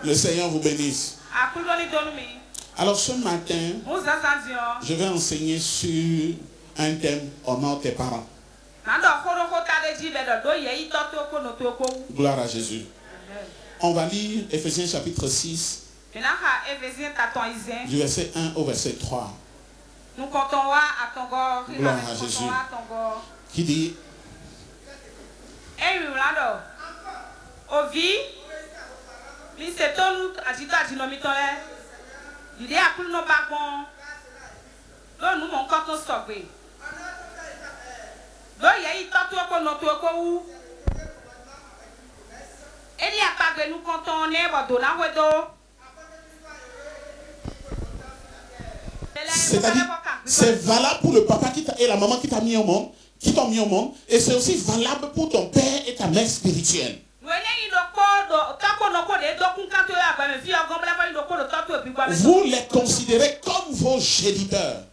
Le Seigneur vous bénisse. Alors ce matin, je vais enseigner sur un thème: honore tes parents. Gloire à Jésus. On va lire Éphésiens chapitre 6, du verset 1 au verset 3. Gloire à Jésus. Qui dit: c'est-à-dire, c'est valable pour le papa et la maman qui t'a mis au monde, qui t'ont mis au monde, et c'est aussi valable pour ton père et ta mère spirituelle. Vous les considérez comme vos géniteurs,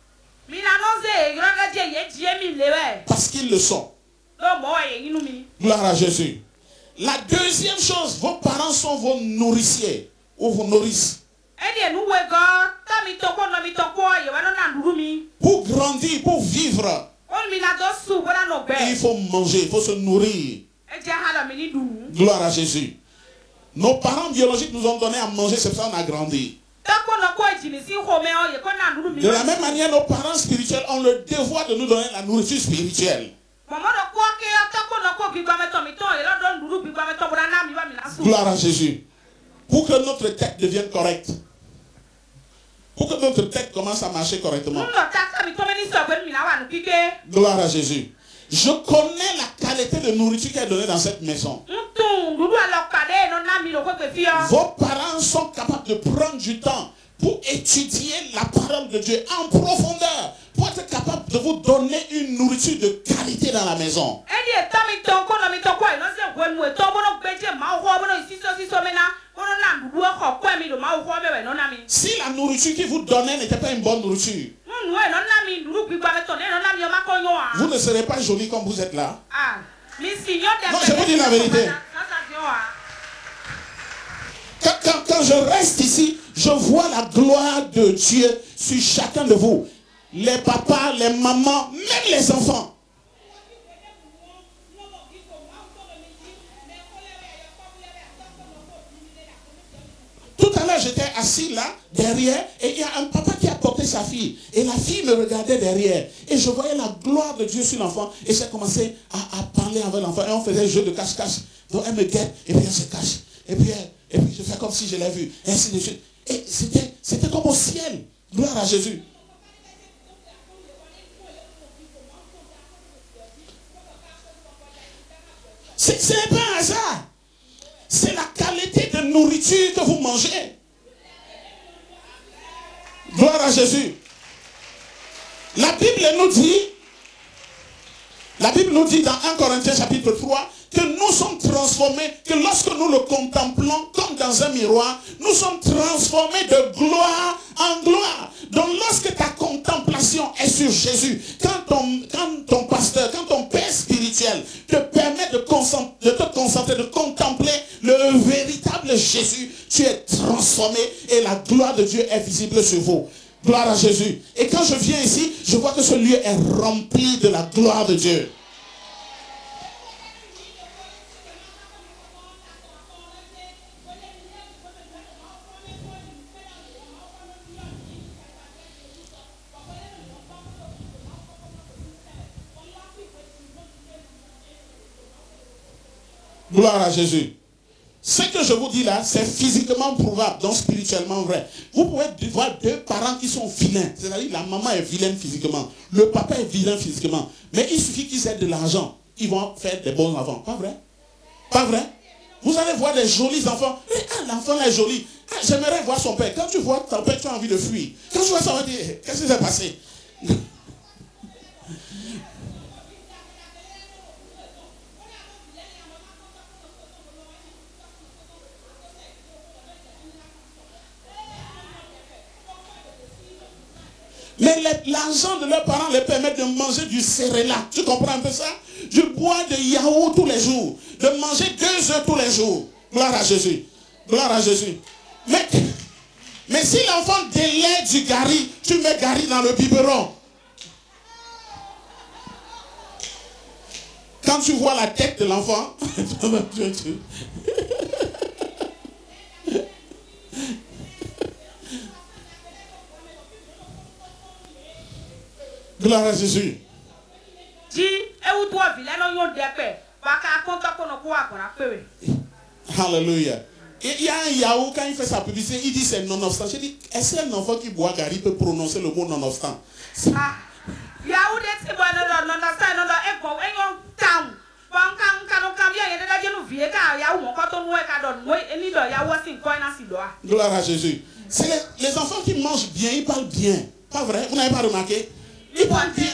parce qu'ils le sont. Gloire à Jésus. La deuxième chose, vos parents sont vos nourriciers ou vos nourrices. Pour grandir, pour vivre, il faut manger, il faut se nourrir. Gloire à Jésus. Nos parents biologiques nous ont donné à manger, c'est pour ça qu'on a grandi. De la même manière, nos parents spirituels ont le devoir de nous donner la nourriture spirituelle. Gloire à Jésus. Pour que notre tête devienne correcte. Pour que notre tête commence à marcher correctement. Gloire à Jésus. Je connais la qualité de nourriture qui est donnée dans cette maison. Vos parents sont capables de prendre du temps pour étudier la parole de Dieu en profondeur, pour être capable de vous donner une nourriture de qualité dans la maison. Si la nourriture qu'ils vous donnaient n'était pas une bonne nourriture, vous ne serez pas joli comme vous êtes là. Non, je vous dis la vérité. Quand je reste ici, je vois la gloire de Dieu sur chacun de vous. Les papas, les mamans, même les enfants. Tout à l'heure, j'étais assis là, derrière, et il y a un papa qui a porté sa fille. Et la fille me regardait derrière. Et je voyais la gloire de Dieu sur l'enfant. Et j'ai commencé à parler avec l'enfant. Et on faisait un jeu de cache-cache. Donc elle me guette, et puis elle se cache. Et puis je fais comme si je l'ai vu. Et ainsi de suite. Et c'était comme au ciel. Gloire à Jésus. C'est pas un hasard. C'est la qualité de nourriture que vous mangez. Gloire à Jésus. La Bible nous dit dans 1 Corinthiens chapitre 3 que nous sommes transformés, que lorsque nous le contemplons comme dans un miroir, nous sommes transformés de gloire en gloire. Donc lorsque ta contemplation est sur Jésus, quand ton pasteur, quand ton père spirituel te permet de te concentrer, de contempler le véritable Jésus, tu es transformé et la gloire de Dieu est visible sur vous. Gloire à Jésus. Et quand je viens ici, je vois que ce lieu est rempli de la gloire de Dieu. Gloire à Jésus. Ce que je vous dis là, c'est physiquement prouvable, donc spirituellement vrai. Vous pouvez voir deux parents qui sont vilains. C'est-à-dire la maman est vilaine physiquement. Le papa est vilain physiquement. Mais il suffit qu'ils aient de l'argent. Ils vont faire des bons enfants. Pas vrai? Pas vrai? Vous allez voir des jolis enfants. L'enfant est joli. J'aimerais voir son père. Quand tu vois ton père, tu as envie de fuir. Quand tu vois ça, on va dire, qu'est-ce qui s'est passé? Mais l'argent de leurs parents les permet de manger du céréal. Tu comprends un peu ça? De boire de yaourt tous les jours. De manger 2 œufs tous les jours. Gloire à Jésus. Gloire à Jésus. Mais si l'enfant délaie du gari, tu mets gari dans le biberon. Quand tu vois la tête de l'enfant, gloire à Jésus. Alléluia. Il y a un Yahoo, quand il fait sa publicité, il dit c'est nonobstant. Je dis, est-ce qu'un enfant qui boit gari peut prononcer le mot nonobstant? Yahoo, gloire à Jésus. C'est les enfants qui mangent bien, ils parlent bien. Pas vrai? Vous n'avez pas remarqué? Ils parlent bien.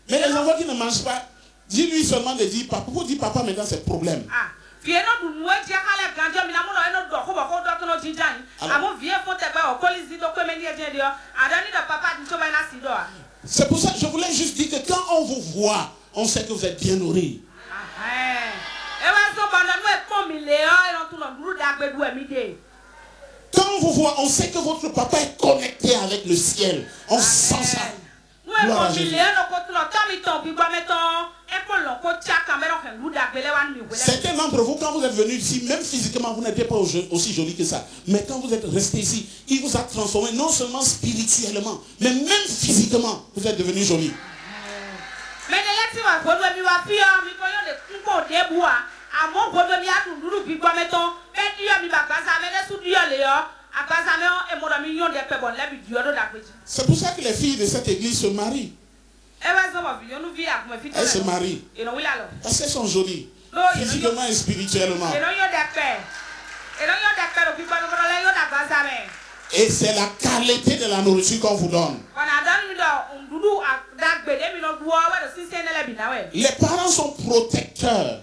Mais les enfants qui ne mangent pas, dis-lui seulement de dire papa. Pour dire papa, maintenant c'est problème. C'est pour ça que je voulais juste dire que quand on vous voit, on sait que vous êtes bien nourris. Quand on vous voit, on sait que votre papa est connecté avec le ciel. On sent ça. Certains d'entre vous, quand vous êtes venus ici, même physiquement, vous n'étiez pas aussi joli que ça. Mais quand vous êtes resté ici, il vous a transformé non seulement spirituellement, mais même physiquement, vous êtes devenu joli. C'est pour ça que les filles de cette église se marient. Elles se marient parce qu'elles sont jolies, physiquement et spirituellement. Et c'est la qualité de la nourriture qu'on vous donne. Les parents sont protecteurs.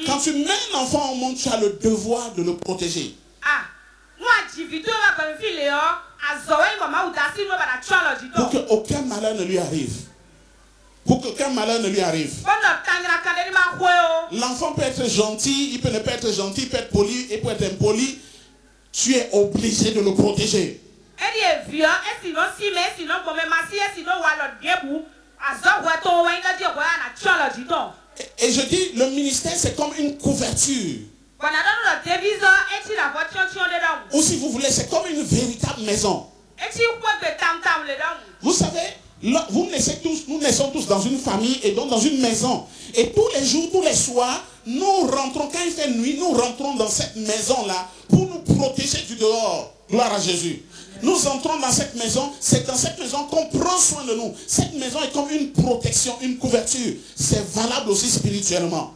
Quand tu mets un enfant au monde, tu as le devoir de le protéger. Pour qu'aucun malheur ne lui arrive. Pour qu'aucun malheur ne lui arrive. L'enfant peut être gentil, il peut ne pas être gentil, il peut être poli, il peut être impoli. Tu es obligé de le protéger. Et je dis, le ministère c'est comme une couverture. Ou si vous voulez, c'est comme une véritable maison. Vous savez, nous naissons tous dans une famille et donc dans une maison. Et tous les jours, tous les soirs, nous rentrons, quand il fait nuit, nous rentrons dans cette maison-là pour nous protéger du dehors. Gloire à Jésus. Nous entrons dans cette maison, c'est dans cette maison qu'on prend soin de nous. Cette maison est comme une protection, une couverture. C'est valable aussi spirituellement.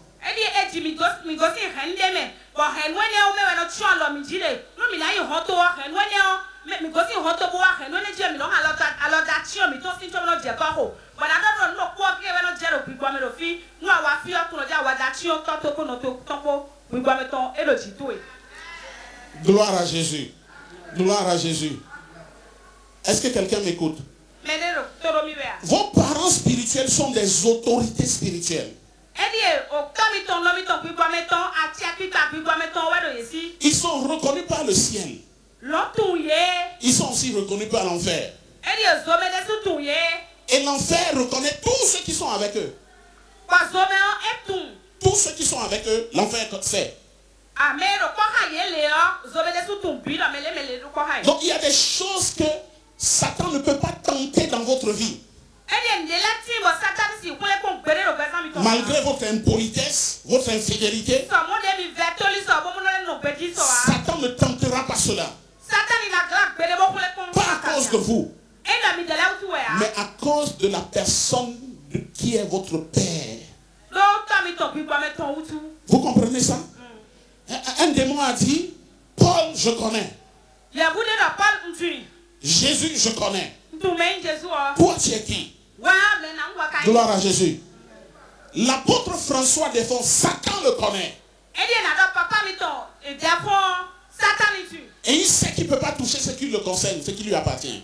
Gloire à Jésus. Gloire à Jésus. Est-ce que quelqu'un m'écoute? Vos parents spirituels sont des autorités spirituelles. Ils sont reconnus par le ciel. Ils sont aussi reconnus par l'enfer. Et l'enfer reconnaît tous ceux qui sont avec eux. Tous ceux qui sont avec eux, l'enfer sait. Donc il y a des choses que Satan ne peut pas tenter dans votre vie. Malgré votre impolitesse, votre infidélité, Satan ne tentera pas cela. Pas à cause de vous, mais à cause de la personne qui est votre Père. Vous comprenez ça? Un démon a dit, Paul, je connais. Jésus, je connais. Toi, tu es qui? Gloire à Jésus. L'apôtre François défend, Satan le connaît. Et il sait qu'il ne peut pas toucher ce qui le concerne, ce qui lui appartient.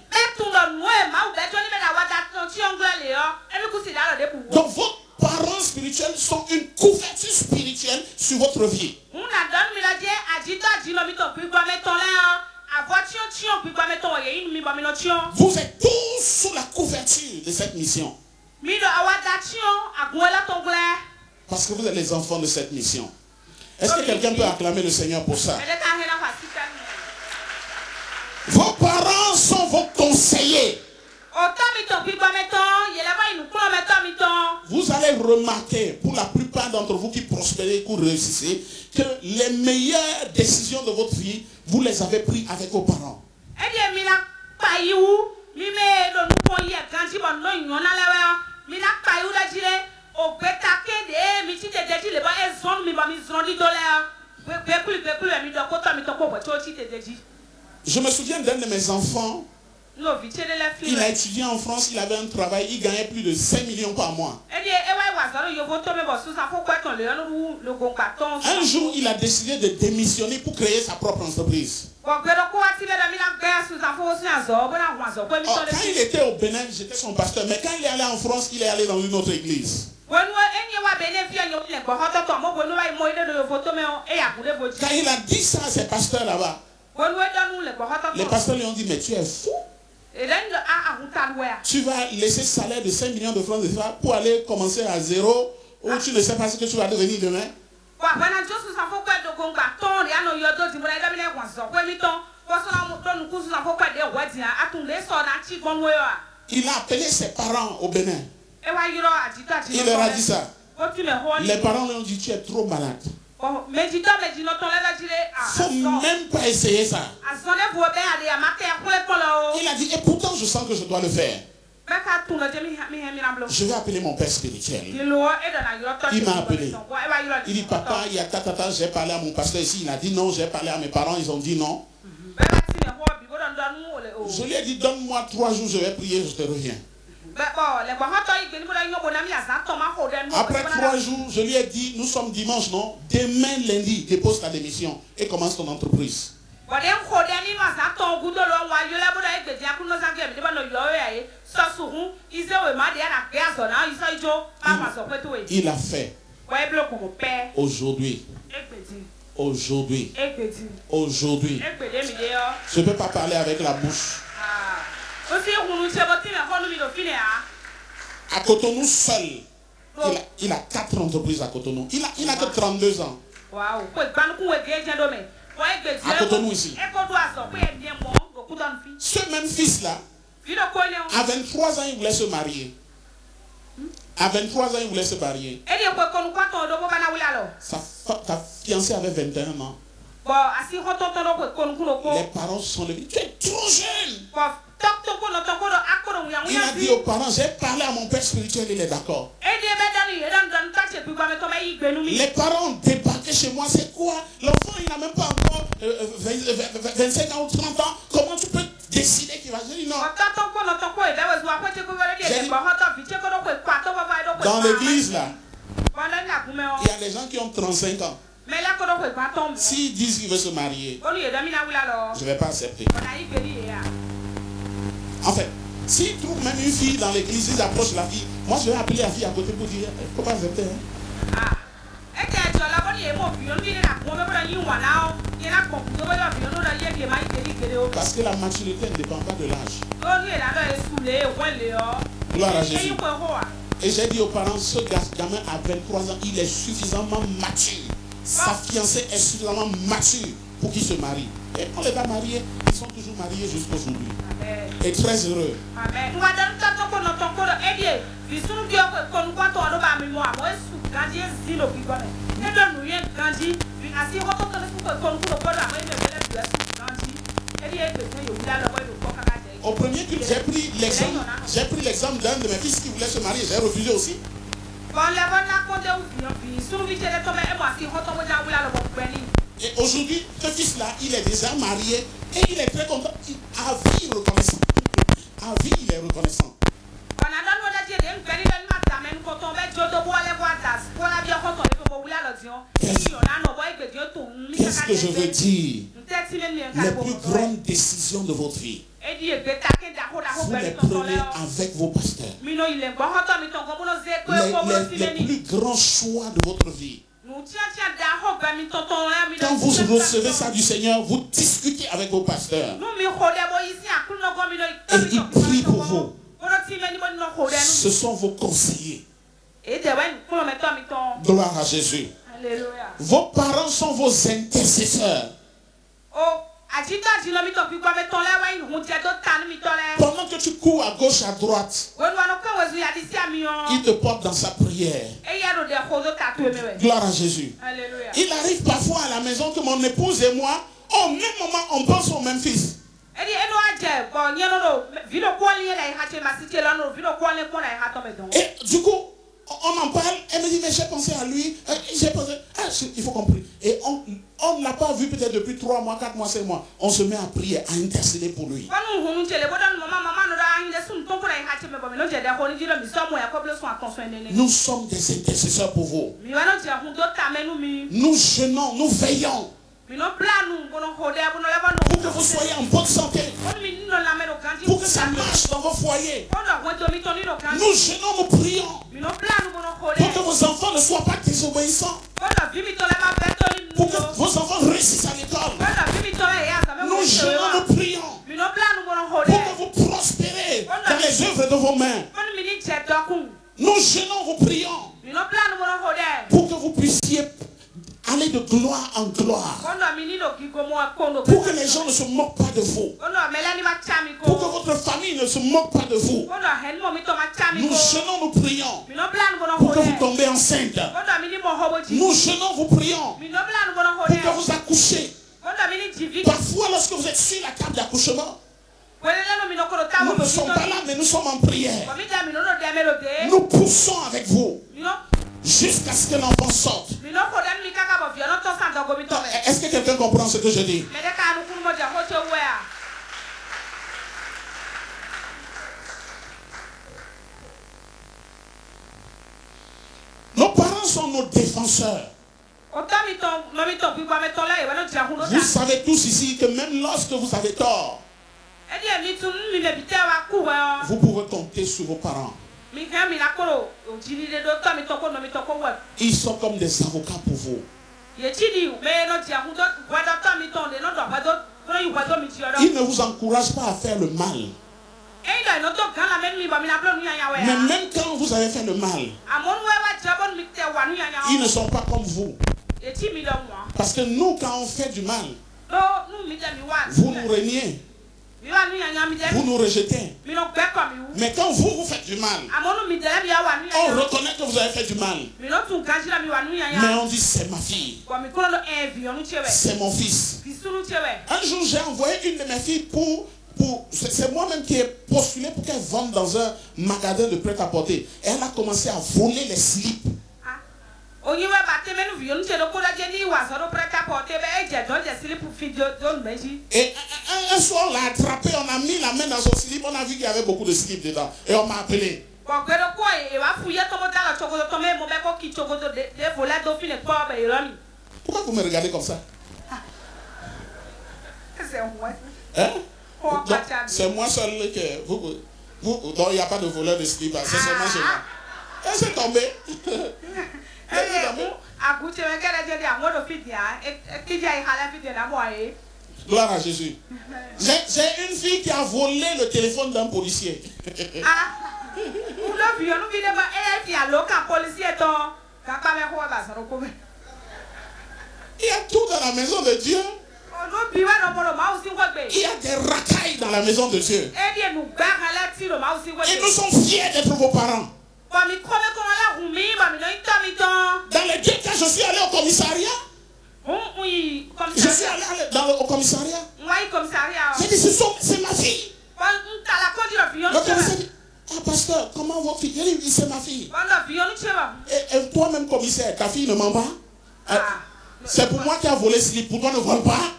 Donc vos parents spirituels sont une couverture spirituelle sur votre vie. Vous êtes tous sous la couverture de cette mission. Parce que vous êtes les enfants de cette mission. Est-ce que quelqu'un peut acclamer le Seigneur pour ça? Vos parents sont vos conseillers. Vous allez remarquer, pour la plupart d'entre vous qui prospérez, qui réussissez, que les meilleures décisions de votre vie, vous les avez prises avec vos parents. Je me souviens d'un de mes enfants. Il a étudié en France, il avait un travail, il gagnait plus de 5 millions par mois. Un jour, il a décidé de démissionner pour créer sa propre entreprise. Quand il était au Bénin, j'étais son pasteur, mais quand il est allé en France, il est allé dans une autre église. Quand il a dit ça à ses pasteurs là-bas, les pasteurs lui ont dit, mais tu es fou. Tu vas laisser ce salaire de 5 millions de francs CFA pour aller commencer à zéro, ou tu ne sais pas ce que tu vas devenir demain. Il a appelé ses parents au Bénin. Il leur a dit ça. Les parents lui ont dit, tu es trop malade. Faut même pas essayer ça. Il a dit, et pourtant je sens que je dois le faire. Je vais appeler mon père spirituel. Il m'a appelé. Il dit, papa, il y a tata, j'ai parlé à mon pasteur ici. Il a dit non, j'ai parlé à mes parents, ils ont dit non. Je lui ai dit, donne-moi 3 jours, je vais prier, je te reviens. Après 3 jours, je lui ai dit, nous sommes dimanche, non? Demain lundi, dépose ta démission et commence ton entreprise. Il a fait. Aujourd'hui. Aujourd'hui. Aujourd'hui. Je ne peux pas parler avec la bouche. À Cotonou seul, il a 4 entreprises à Cotonou. Il n'a que 32 ans. À Cotonou ici. Ce même fils-là, à 23 ans, il voulait se marier. À 23 ans, il voulait se marier. Ta fiancée avait 21 ans. Les parents se sont levés. Tu es trop jeune. Il a dit aux parents, j'ai parlé à mon père spirituel, il est d'accord. Les parents ont débarqué chez moi, c'est quoi? L'enfant, il n'a même pas encore 25 ans ou 30 ans. Comment tu peux décider qu'il va? J'ai dit non. Dans l'église là, il y a des gens qui ont 35 ans. S'ils disent qu'ils veulent se marier, je ne vais pas accepter. En fait, s'ils trouvent même une fille dans l'église, ils approchent la fille. Moi, je vais appeler la fille à côté pour dire, il ne faut pas accepter. Parce que la maturité ne dépend pas de l'âge. Gloire à Jésus. Et j'ai dit aux parents, ce gamin à 23 ans, il est suffisamment mature. Sa fiancée est suffisamment mature pour qu'il se marie. Et on les a mariés, ils sont toujours mariés jusqu'aujourd'hui. Et très heureux. Au premier culte, j'ai pris l'exemple d'un de mes fils qui voulait se marier. J'ai refusé aussi. Et aujourd'hui, ce fils-là, il est déjà marié et il est très content. À vie reconnaissant. À vie, il est reconnaissant. Qu'est-ce que je veux dire? Les plus grandes décisions de votre vie, vous les prenez avec vos pasteurs. Les plus grands choix de votre vie, vous Quand vous recevez ça du Seigneur, vous discutez avec vos pasteurs. Et ils prient pour vous. Ce sont vos conseillers. Gloire à Jésus. Alléluia. Vos parents sont vos intercesseurs. Pendant que tu cours à gauche, à droite, il te porte dans sa prière. Gloire à Jésus. Alléluia. Il arrive parfois à la maison que mon épouse et moi, au même moment, on pense au même fils. Et du coup, on en parle, elle me dit, mais j'ai pensé à lui, j'ai pensé, il faut comprendre. Et on ne l'a pas vu peut-être depuis 3 mois, 4 mois, 5 mois. On se met à prier, à intercéder pour lui. Nous sommes des intercesseurs pour vous. Nous jeûnons, nous veillons. Pour que vous soyez en bonne santé. Pour que ça marche dans vos foyers. Nous jeûnons, nous prions. Pour que vos enfants ne soient pas désobéissants. Pour que vos enfants réussissent à l'école. Nous jeûnons, nous prions. Pour que vous prospérez dans les œuvres de vos mains. Nous jeûnons, nous prions. Pour que vous puissiez aller de gloire en gloire. Pour que les gens ne se moquent pas de vous. Pour que votre famille ne se moque pas de vous. Nous jeûnons, nous prions. Pour que vous tombez enceinte. Nous jeûnons, vous prions. Pour que vous accouchez. Parfois, lorsque vous êtes sur la table d'accouchement, nous ne sommes pas là, mais nous sommes en prière. Nous poussons avec vous jusqu'à ce que l'enfant sorte. Est-ce que quelqu'un comprend ce que je dis? Nos parents sont nos défenseurs. Vous savez tous ici que même lorsque vous avez tort, vous pouvez compter sur vos parents. Ils sont comme des avocats pour vous. Ils ne vous encouragent pas à faire le mal. Mais même quand vous avez fait le mal, ils ne sont pas comme vous. Parce que nous, quand on fait du mal, vous nous reniez. Vous nous rejetez. Mais quand vous faites du mal, on reconnaît que vous avez fait du mal. Mais on dit c'est ma fille. C'est mon fils. Un jour j'ai envoyé une de mes filles c'est moi-même qui ai postulé pour qu'elle vende dans un magasin de prêt-à-porter. Et elle a commencé à voler les slips. Et un soir on l'a attrapé, on a mis la main dans son slip, on a vu qu'il y avait beaucoup de slips dedans. Et on m'a appelé. Pourquoi vous me regardez comme ça? Hein? C'est moi seul que vous donc il n'y a pas de voleur de slip, c'est seulement chez moi. Et c'est tombé. Gloire à Jésus. J'ai une fille qui a volé le téléphone d'un policier. Il y a tout dans la maison de Dieu. Il y a des racailles dans la maison de Dieu. Et nous sommes fiers d'être vos parents. Dans les 2 cas, je suis allé au commissariat. Je suis allé au commissariat. J'ai dit, c'est ma fille. Le commissaire dit, ah pasteur, comment votre fille? J'ai dit, c'est ma fille. Et toi-même commissaire, ta fille ne ment pas? C'est pour moi qui a volé ce livre, pour toi ne vole pas?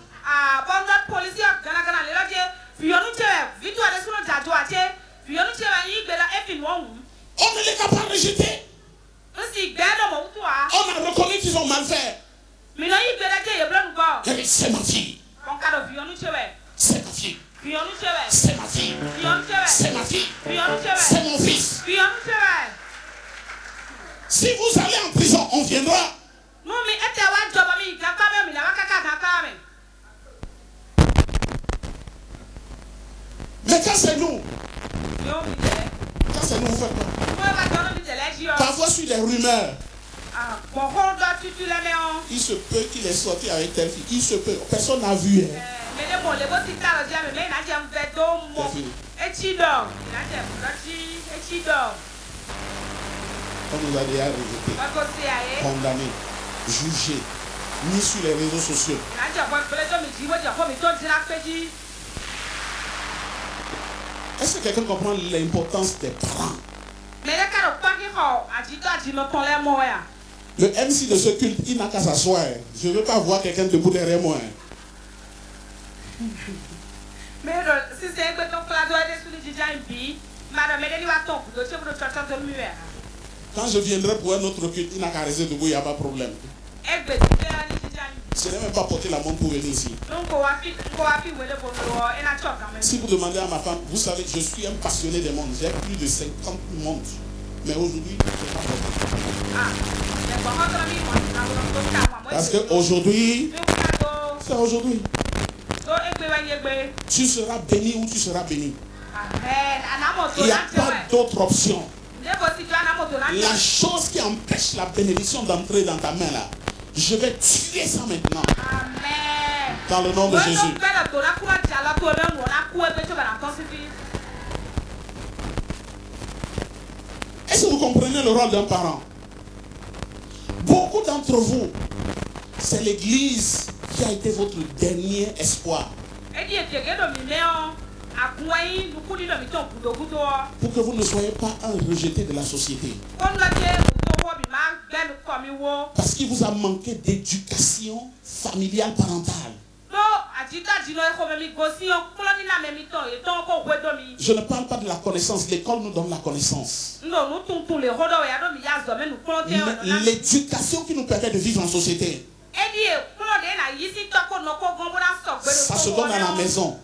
On ne les a pas rejetés. On a reconnu qu'ils ont mal fait. C'est ma fille. C'est ma fille. C'est ma fille. C'est ma fille. C'est mon fils. Si vous allez en prison, on viendra. Mais quand c'est nous, vous faites quoi? Parfois sur des rumeurs. Il se peut qu'il est sorti avec telle fille. Il se peut. Personne n'a vu. Hein. On nous a déjà rejeté, condamné, jugé, mis sur les réseaux sociaux. Est-ce que quelqu'un comprend l'importance des parents? Le MC de ce culte, il n'a qu'à s'asseoir. Je ne veux pas voir quelqu'un debout derrière moi. Quand je viendrai pour un autre culte, il n'a qu'à rester debout, il n'y a pas de problème. Je n'ai même pas porté la montre pour venir ici. Si vous demandez à ma femme, vous savez, je suis un passionné des montres. J'ai plus de 50 montres. Mais aujourd'hui, je ne sais pas porter. Parce qu'aujourd'hui, c'est aujourd'hui. Tu seras béni ou tu seras béni. Il n'y a pas d'autre option. La chose qui empêche la bénédiction d'entrer dans ta main là, je vais tuer ça maintenant. Amen. Dans le nom de Jésus. Est-ce que vous comprenez le rôle d'un parent? Beaucoup d'entre vous, c'est l'église qui a été votre dernier espoir. Pour que vous ne soyez pas un rejeté de la société. Parce qu'il vous a manqué d'éducation familiale parentale. Je ne parle pas de la connaissance. L'école nous donne la connaissance. L'éducation qui nous permet de vivre en société. Ça se donne à la maison.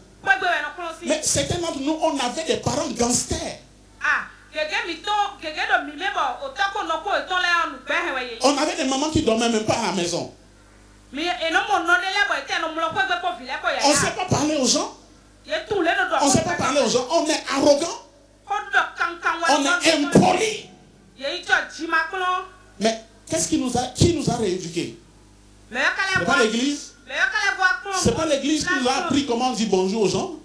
Mais certains d'entre nous, on avait des parents gangsters. On avait des mamans qui dormaient même pas à la maison. On ne sait pas parler aux gens. On ne sait pas parler aux gens. On est arrogant. On est impoli. Mais qui nous a rééduqués? C'est pas l'église. C'est pas l'église qui nous a appris comment on dit bonjour aux gens.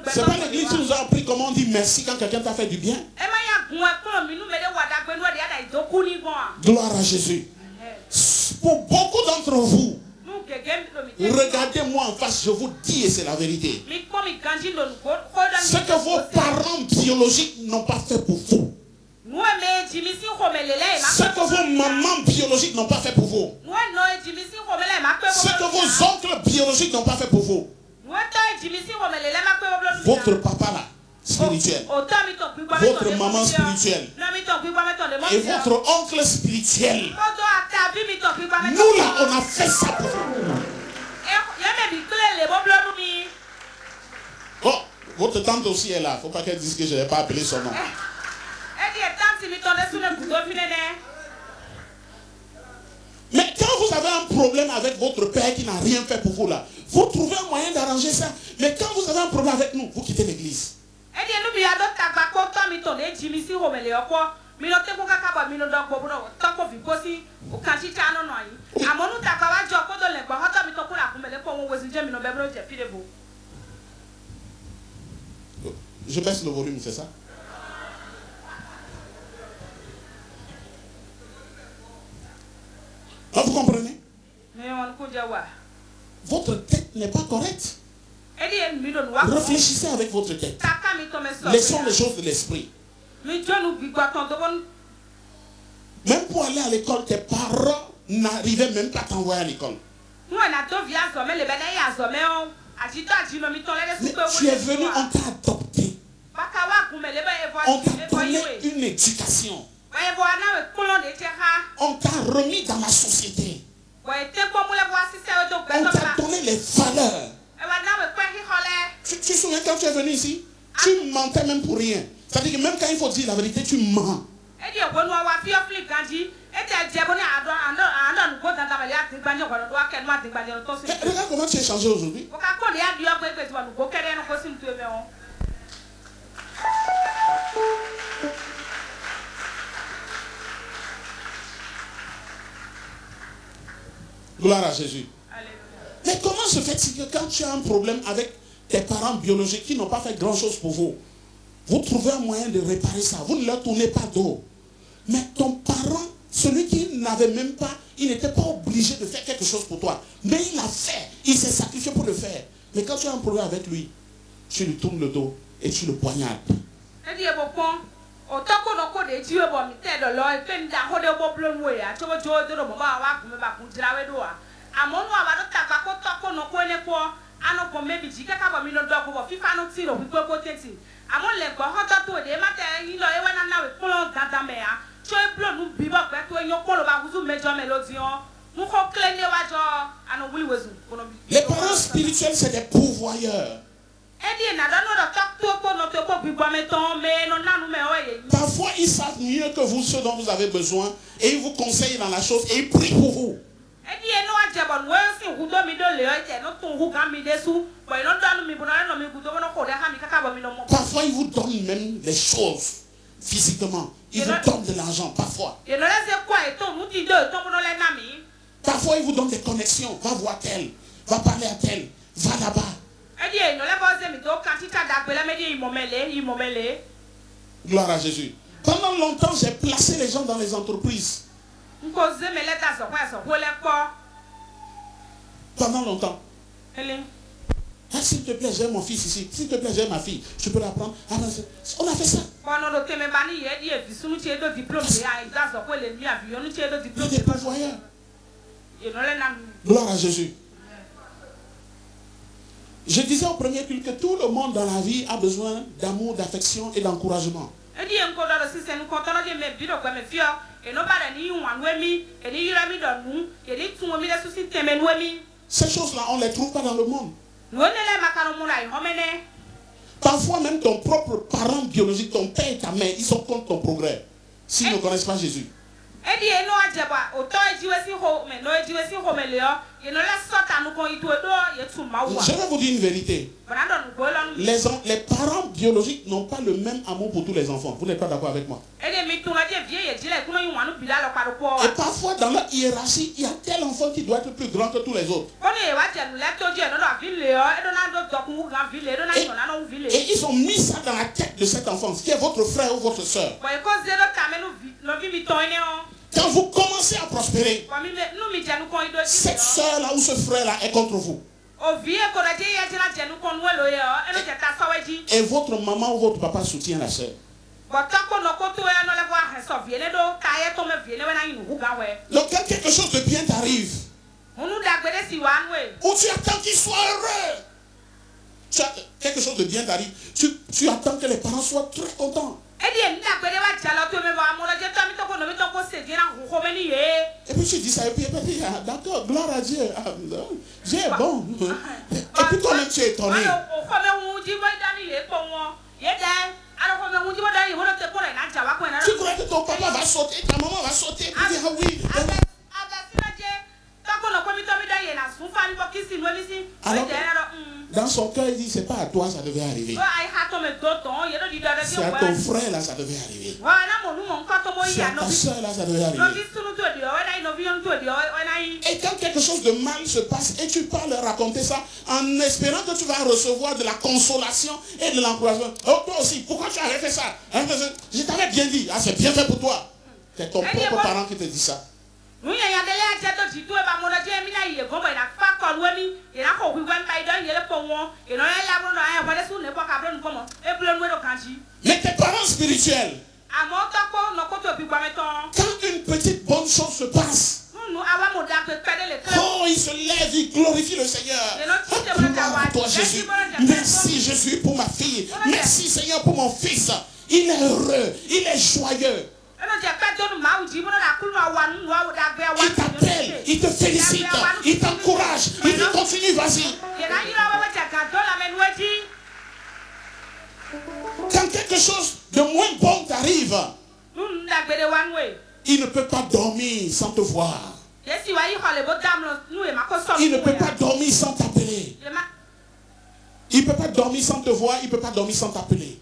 C'est pas l'église qui nous a appris comment on dit merci quand quelqu'un t'a fait du bien. Gloire à Jésus. Pour beaucoup d'entre vous, regardez-moi en face, je vous dis et c'est la vérité. Ce que vos parents biologiques n'ont pas fait pour vous. Ce que vos mamans biologiques n'ont pas fait pour vous. Ce que vos oncles biologiques n'ont pas fait pour vous. Votre papa là, spirituel. Votre maman spirituelle. Et votre oncle spirituel. Nous là, on a fait ça pour vous. Oh, votre tante aussi est là. Il ne faut pas qu'elle dise que je n'ai pas appelé son nom. Mais quand vous avez un problème avec votre père qui n'a rien fait pour vous là, vous trouvez un moyen d'arranger ça. Mais quand vous avez un problème avec nous, vous quittez l'église. Je baisse le volume, c'est ça? Ah, vous comprenez? Votre tête n'est pas correcte. Réfléchissez avec votre tête. Laissons les choses de l'esprit. Même pour aller à l'école, tes parents n'arrivaient même pas à t'envoyer à l'école. Mais tu es venu, on t'a adopté. On t'a donné une éducation. On t'a remis dans la société. On t'a donné les valeurs. Tu te souviens quand tu es venu ici? Tu mentais même pour rien. C'est-à-dire que même quand il faut dire la vérité, tu mens. Regarde comment tu es changé aujourd'hui. Gloire à Jésus. Mais comment se fait-il que quand tu as un problème avec tes parents biologiques qui n'ont pas fait grand-chose pour vous, vous trouvez un moyen de réparer ça, vous ne leur tournez pas dos. Mais ton parent, celui qui n'avait même pas, il n'était pas obligé de faire quelque chose pour toi. Mais il l'a fait, il s'est sacrifié pour le faire. Mais quand tu as un problème avec lui, tu lui tournes le dos et tu le poignardes. Les parents spirituels, c'est des pourvoyeurs. Parfois, ils savent mieux que vous ce dont vous avez besoin et ils vous conseillent dans la chose et ils prient pour vous. Parfois, ils vous donnent même des choses physiquement. Ils vous donnent de l'argent, parfois. Parfois, ils vous donnent des connexions. Va voir tel, va parler à tel, va là-bas. Gloire à Jésus. Pendant longtemps, j'ai placé les gens dans les entreprises. Pendant longtemps. Ah, s'il te plaît, j'ai mon fils ici. S'il te plaît, j'ai ma fille. Je peux la prendre. Ah, on a fait ça. Des pourvoyeurs. Gloire à Jésus. Je disais au premier culte que tout le monde dans la vie a besoin d'amour, d'affection et d'encouragement. Ces choses-là, on ne les trouve pas dans le monde. Parfois même ton propre parent biologique, ton père et ta mère, ils sont contre ton progrès. S'ils ne connaissent pas Jésus. Je vais vous dire une vérité. Les parents biologiques n'ont pas le même amour pour tous les enfants. Vous n'êtes pas d'accord avec moi? Et parfois dans la hiérarchie, il y a tel enfant qui doit être plus grand que tous les autres. Et ils ont mis ça dans la tête de cet enfant, qui est votre frère ou votre soeur. Quand vous commencez à prospérer, cette soeur-là ou ce frère-là est contre vous. Et votre maman ou votre papa soutient la soeur. Donc quand quelque chose de bien t'arrive, ou tu attends qu'il soit heureux, quelque chose de bien t'arrive, tu attends que les parents soient très contents. Et puis tu dis ça, et puis d'accord, gloire à Dieu, Dieu est bon. Et puis toi-même tu es étonné. Tu crois que ton papa va sauter, ta maman va sauter, et puis dire ah oui. Alors, dans son cœur, il dit c'est pas à toi ça devait arriver. C'est à ton frère là ça devait arriver. C'est à ta soeur là ça devait arriver. Et quand quelque chose de mal se passe et tu pars leur raconter ça en espérant que tu vas recevoir de la consolation et de l'encouragement. Oh toi aussi, pourquoi tu avais fait ça? Je t'avais bien dit, ah c'est bien fait pour toi. C'est ton propre parent qui te dit ça. Mais tes parents spirituels, quand une petite bonne chose se passe, oh, il se lève, il glorifie le Seigneur. Gloire à toi Jésus. Merci Jésus pour ma fille. Merci Seigneur pour mon fils. Il est heureux, il est joyeux. Il t'appelle, il te félicite, il t'encourage, il dit continue, vas-y. Quand quelque chose de moins bon t'arrive, Il ne peut pas dormir sans te voir. Il ne peut pas dormir sans t'appeler. Il ne peut pas dormir sans te voir, il ne peut pas dormir sans t'appeler.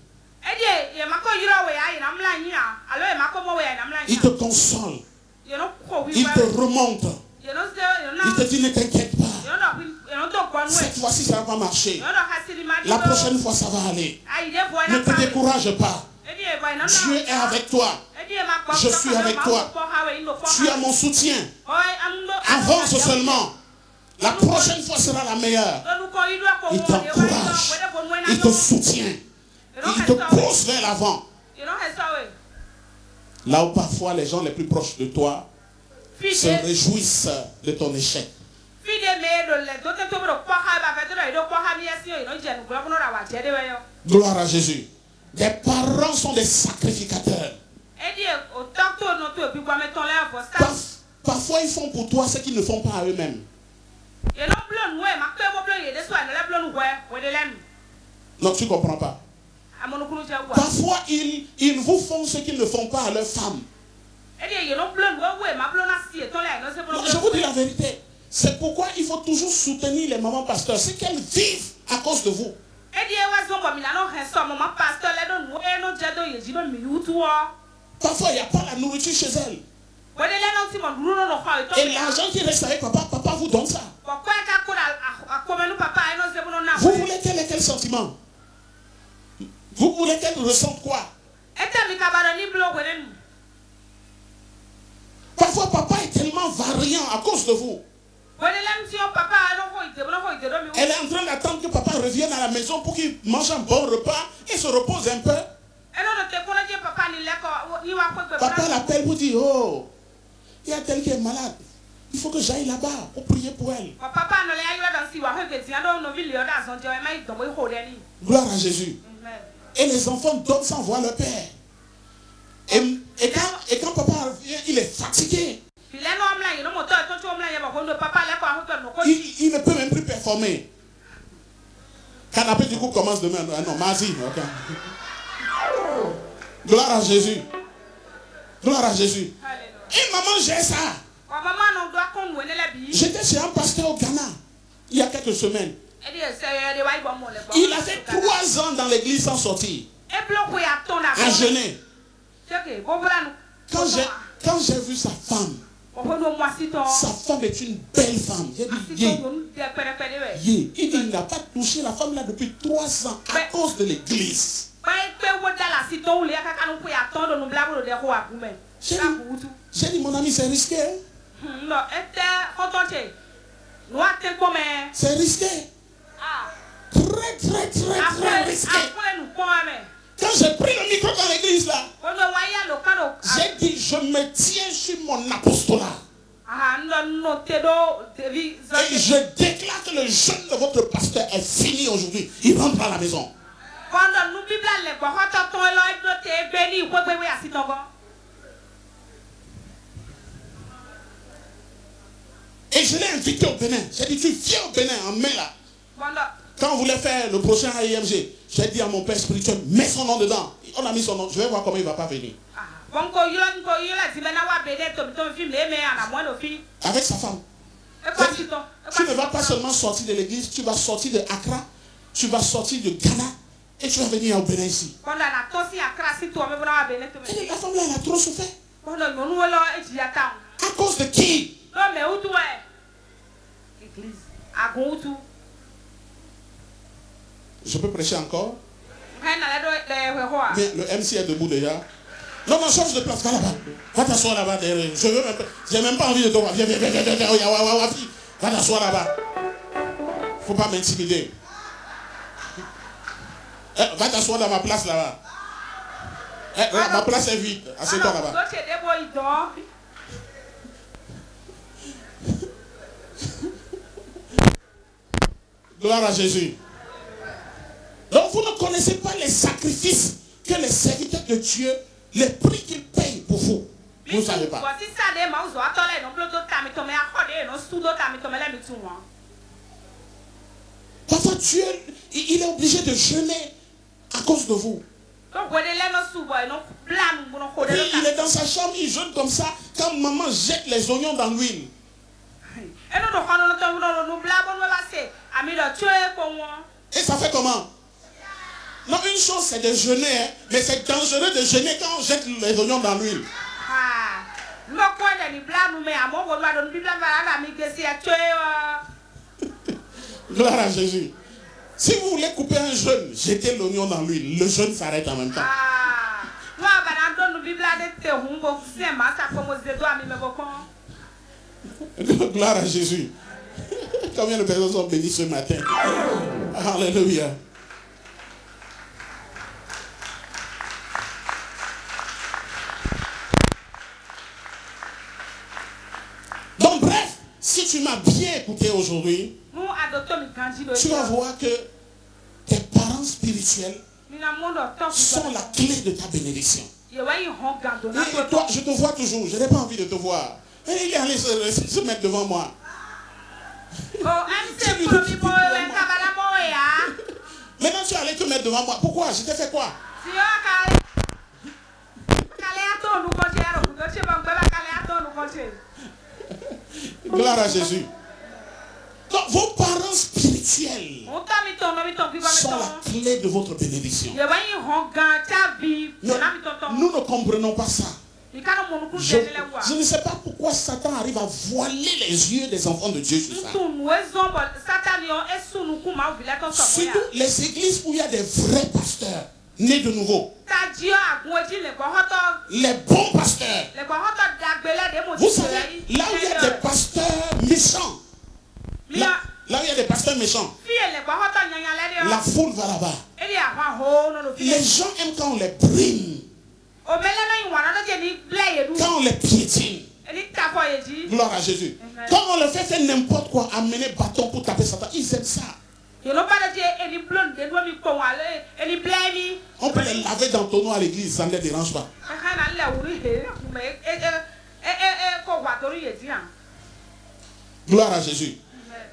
Il te console. Il te remonte. Il te dit ne t'inquiète pas. Cette fois-ci ça va marcher. La prochaine fois ça va aller. Ne te décourage pas. Dieu est avec toi. Je suis avec toi. Tu as mon soutien. Avance seulement. La prochaine fois sera la meilleure. Il t'encourage. Il te soutient. Il te pousse vers l'avant. Là où parfois les gens les plus proches de toi se réjouissent de ton échec. Gloire à Jésus. Les parents sont des sacrificateurs. Parfois ils font pour toi ce qu'ils ne font pas à eux-mêmes. Non, tu ne comprends pas. Parfois ils vous font ce qu'ils ne font pas à leurs femmes. Je vous dis la vérité. C'est pourquoi il faut toujours soutenir les mamans pasteurs. C'est qu'elles vivent à cause de vous. Parfois il n'y a pas la nourriture chez elles. Et l'argent qui reste avec papa vous donne ça. Vous voulez qu'elle ait quel sentiment? Vous voulez qu'elle ressente quoi? Parfois papa est tellement variant à cause de vous. Elle est en train d'attendre que papa revienne à la maison pour qu'il mange un bon repas et se repose un peu. Papa l'appelle pour dire, oh, il y a tel qui est malade. Il faut que j'aille là-bas pour prier pour elle. Gloire à Jésus. Et les enfants dorment sans voir leur père. Et quand papa revient, il est fatigué. Il ne peut même plus performer. Canapé du coup commence demain. Non, vas-y. Okay. Gloire à Jésus. Gloire à Jésus. Et maman gère ça. J'étais chez un pasteur au Ghana il y a quelques semaines. Il a fait 3 ans dans l'église sans sortir. À jeûner. Quand j'ai vu sa femme est une belle femme. J'ai dit, il n'a pas touché la femme là depuis 3 ans à cause de l'église. J'ai dit, mon ami, c'est risqué. C'est risqué. Très risqué. Quand j'ai pris le micro dans l'église là, j'ai dit, je me tiens sur mon apostolat. Et je déclare que le jeûne de votre pasteur est fini aujourd'hui. Il rentre à la maison. Et je l'ai invité au Bénin. J'ai dit, tu viens au Bénin en mai là. Quand on voulait faire le prochain AIMG, j'ai dit à mon père spirituel, mets son nom dedans. On a mis son nom. Je vais voir comment il ne va pas venir. Avec sa femme. Tu ne vas pas seulement sortir de l'église, tu vas sortir de Accra, tu vas sortir de Ghana et tu vas venir au Bénin ici. Et la femme là, elle a trop souffert. À cause de qui? Je peux prêcher encore? Bien, le MC est debout déjà. Non, non, change de place, va là-bas. Va t'asseoir là-bas. J'ai même pas envie de te voir. Viens. Va t'asseoir là-bas. Faut pas m'intimider. Va t'asseoir dans ma place là-bas. Ma place est vide. Assieds-toi là-bas. Gloire à Jésus. Donc vous ne connaissez pas les sacrifices que les serviteurs de Dieu, les prix qu'ils payent pour vous. Vous ne savez pas. Parfois Dieu, il est obligé de jeûner à cause de vous. Puis il est dans sa chambre, il jeûne comme ça. Quand maman jette les oignons dans l'huile. Et ça fait comment? Non, une chose c'est de jeûner, hein, mais c'est dangereux de jeûner quand on jette les oignons dans l'huile. Gloire à Jésus. Si vous voulez couper un jeûne, jetez l'oignon dans l'huile. Le jeûne s'arrête en même temps. Gloire à Jésus. Combien de personnes sont bénies ce matin? Alléluia. Donc bref, si tu m'as bien écouté aujourd'hui, tu vas voir que tes parents spirituels sont la clé de ta bénédiction. Et toi, je te vois toujours, je n'ai pas envie de te voir. Et il est allé se mettre devant moi. Maintenant tu es allé te mettre devant moi. Pourquoi? Je t'ai fait quoi? Gloire à Jésus. Donc vos parents spirituels sont la clé de votre bénédiction. Nous ne comprenons pas ça. Je ne sais pas pourquoi Satan arrive à voiler les yeux des enfants de Dieu sur ça. Surtout les églises où il y a des vrais pasteurs nés de nouveau. Les bons pasteurs. Vous savez, là où il y a des pasteurs méchants, là où il y a des pasteurs méchants, la foule va là-bas. Les gens aiment quand on les brime. Quand on les piétine. Gloire à Jésus. Quand on le fait faire n'importe quoi, amener bâton pour taper Satan, ils aiment ça. On peut les laver dans ton eau à l'église, ça ne les dérange pas. Gloire à Jésus.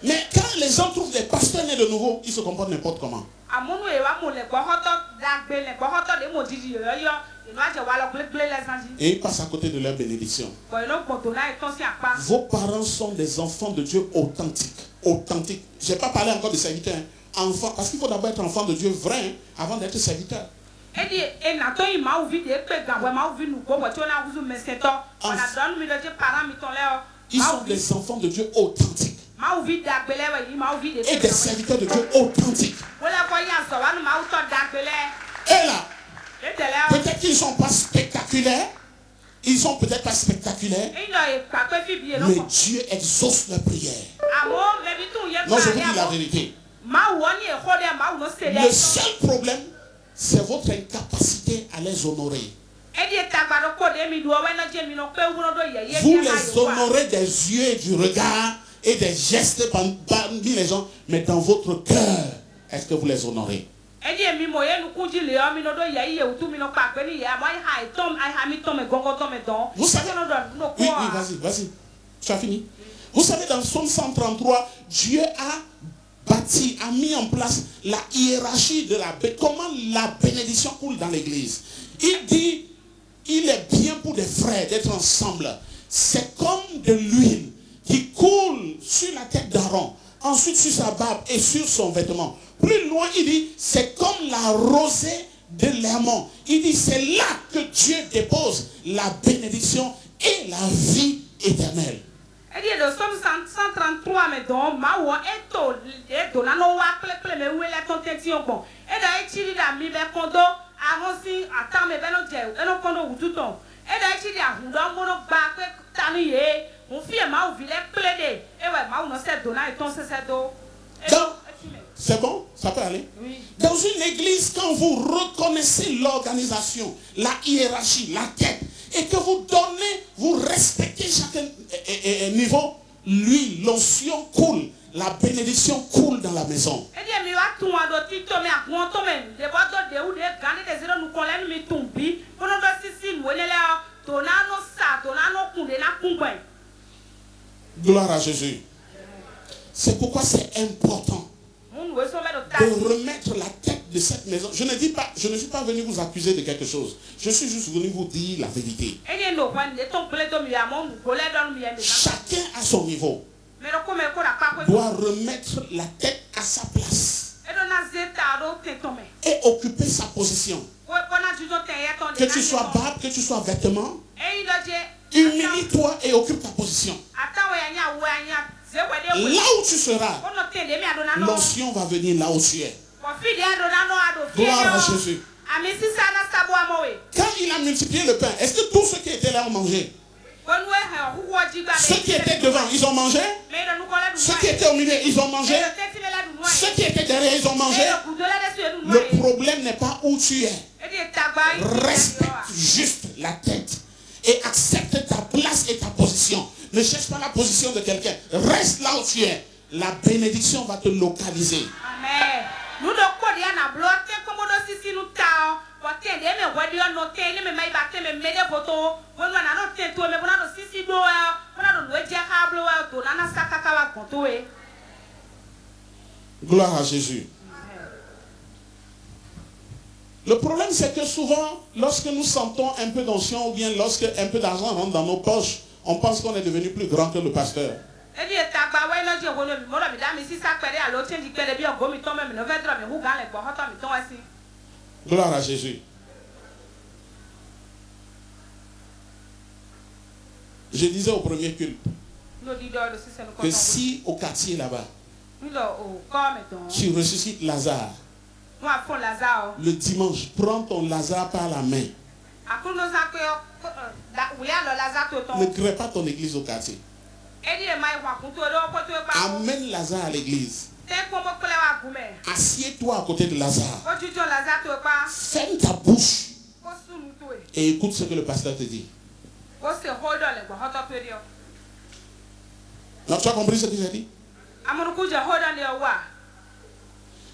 Mais quand les gens trouvent des pasteurs nés de nouveau, ils se comportent n'importe comment. Et ils passent à côté de leur bénédiction. Vos parents sont des enfants de Dieu authentiques. Authentiques. Je n'ai pas parlé encore de serviteurs. Hein. Enfant, parce qu'il faut d'abord être enfant de Dieu vrai hein, avant d'être serviteur. Ils sont des enfants de Dieu authentiques. Et des serviteurs de Dieu authentiques. Et là, peut-être qu'ils ne sont pas spectaculaires. Ils sont peut-être pas spectaculaires. Mais Dieu exauce leurs prières. Non, je vous dis la vérité. Le seul problème, c'est votre incapacité à les honorer. Vous les honorez des yeux et du regard et des gestes parmi les gens, mais dans votre cœur, est-ce que vous les honorez? Vous savez, oui, vas-y, tu as fini. Vous savez, dans Psaume 133, Dieu a mis en place la hiérarchie de comment la bénédiction coule dans l'église. Il dit, il est bien pour des frères d'être ensemble. C'est comme de l'huile qui coule sur la tête d'Aaron, ensuite sur sa barbe et sur son vêtement. Plus loin, il dit, c'est comme la rosée de l'Hermon. Il dit, c'est là que Dieu dépose la bénédiction et la vie éternelle. Et dit le Somme 133 mais donc mawo eto e donano wa kle me wele contention bon et da etiri da mi be kondo aronsi atame be no je e no kondo wututon e da etiri ahundo mono gba pe tani ye on fi ma o vile kle de e we ma no se dona et ton se do. C'est bon? Ça peut aller? Oui. Dans une église, quand vous reconnaissez l'organisation, la hiérarchie, la tête, et que vous donnez, vous respectez chaque niveau, l'huile, l'onction coule, la bénédiction coule dans la maison. Gloire à Jésus. C'est pourquoi c'est important de remettre la tête de cette maison, je ne suis pas venu vous accuser de quelque chose. Je suis juste venu vous dire la vérité. Chacun à son niveau doit remettre la tête à sa place et occuper sa position. Que tu sois barbe, que tu sois vêtement, humilie-toi et occupe ta position. Là où tu seras, l'onction va venir là où tu es. Gloire à Jésus. Quand il a multiplié le pain, est-ce que tous ceux qui étaient là ont mangé? Ceux qui étaient devant, ils ont mangé? Ceux qui étaient au milieu, ils ont mangé? Ceux qui étaient derrière, ils ont mangé? Le problème n'est pas où tu es. Respecte juste la tête et accepte ta place et ta position. Ne cherche pas la position de quelqu'un. Reste là où tu es. La bénédiction va te localiser. Amen. Gloire à Jésus. Le problème, c'est que souvent, lorsque nous sentons un peu d'onction ou bien lorsque un peu d'argent rentre dans nos poches, on pense qu'on est devenu plus grand que le pasteur. Gloire à Jésus. Je disais au premier culte que si au quartier là-bas, tu ressuscites Lazare, le dimanche, prends ton Lazare par la main. Ne crée pas ton église au quartier. Amène Lazare à l'église. Assieds-toi à côté de Lazare. Ferme ta bouche et écoute ce que le pasteur te dit. Non, tu as compris ce que j'ai dit?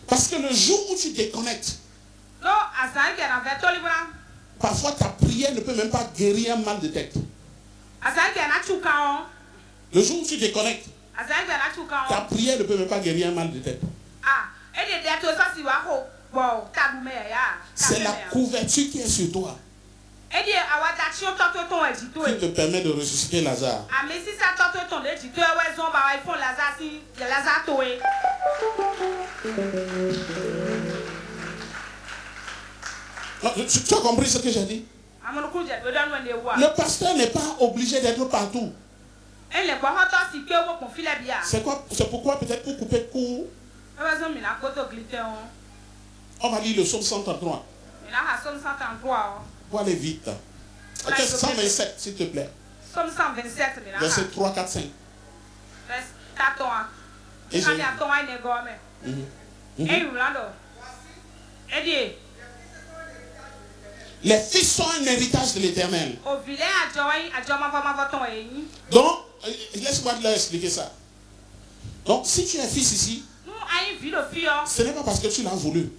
Parce que le jour où tu déconnectes, parfois ta prière ne peut même pas guérir un mal de tête. Le jour où tu déconnectes, ta prière ne peut même pas guérir un mal de tête. C'est la couverture qui est sur toi qui te permet de ressusciter Lazare. Non, tu as compris ce que j'ai dit? Le pasteur n'est pas obligé d'être partout. C'est pourquoi peut-être pour couper court, on va lire le psaume 133. Pour aller vite. Ok, 127, s'il te plaît. Psaume 127. Verset 3, 4, 5. Et les fils sont un héritage de l'Éternel. Donc, laisse-moi leur expliquer ça. Donc, si tu es fils ici, ce n'est pas parce que tu l'as voulu.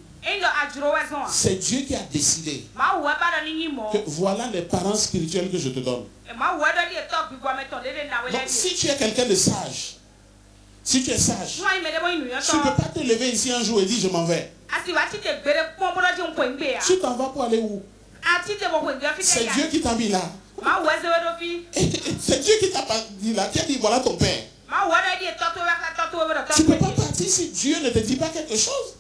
C'est Dieu qui a décidé que voilà les parents spirituels que je te donne. Donc, si tu es quelqu'un de sage, si tu es sage, tu ne peux pas te lever ici un jour et dire je m'en vais. Tu t'en vas pour aller où? C'est Dieu qui t'a mis là. C'est Dieu qui t'a dit là, qui a dit voilà ton père. Tu ne peux pas partir si Dieu ne te dit pas quelque chose.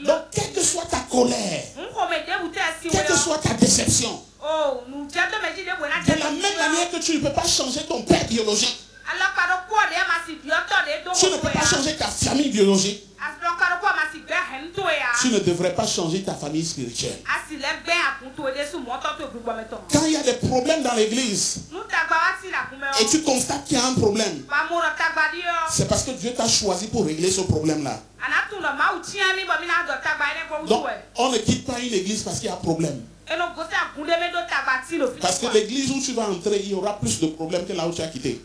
Donc, quelle que soit ta colère, quelle que soit ta déception, de la même manière que tu ne peux pas changer ton père biologique, tu ne peux pas changer ta famille biologique, tu ne devrais pas changer ta famille spirituelle. Quand il y a des problèmes dans l'église et tu constates qu'il y a un problème, c'est parce que Dieu t'a choisi pour régler ce problème-là. Donc, on ne quitte pas une église parce qu'il y a un problème. Parce que l'église où tu vas entrer, il y aura plus de problèmes que là où tu as quitté.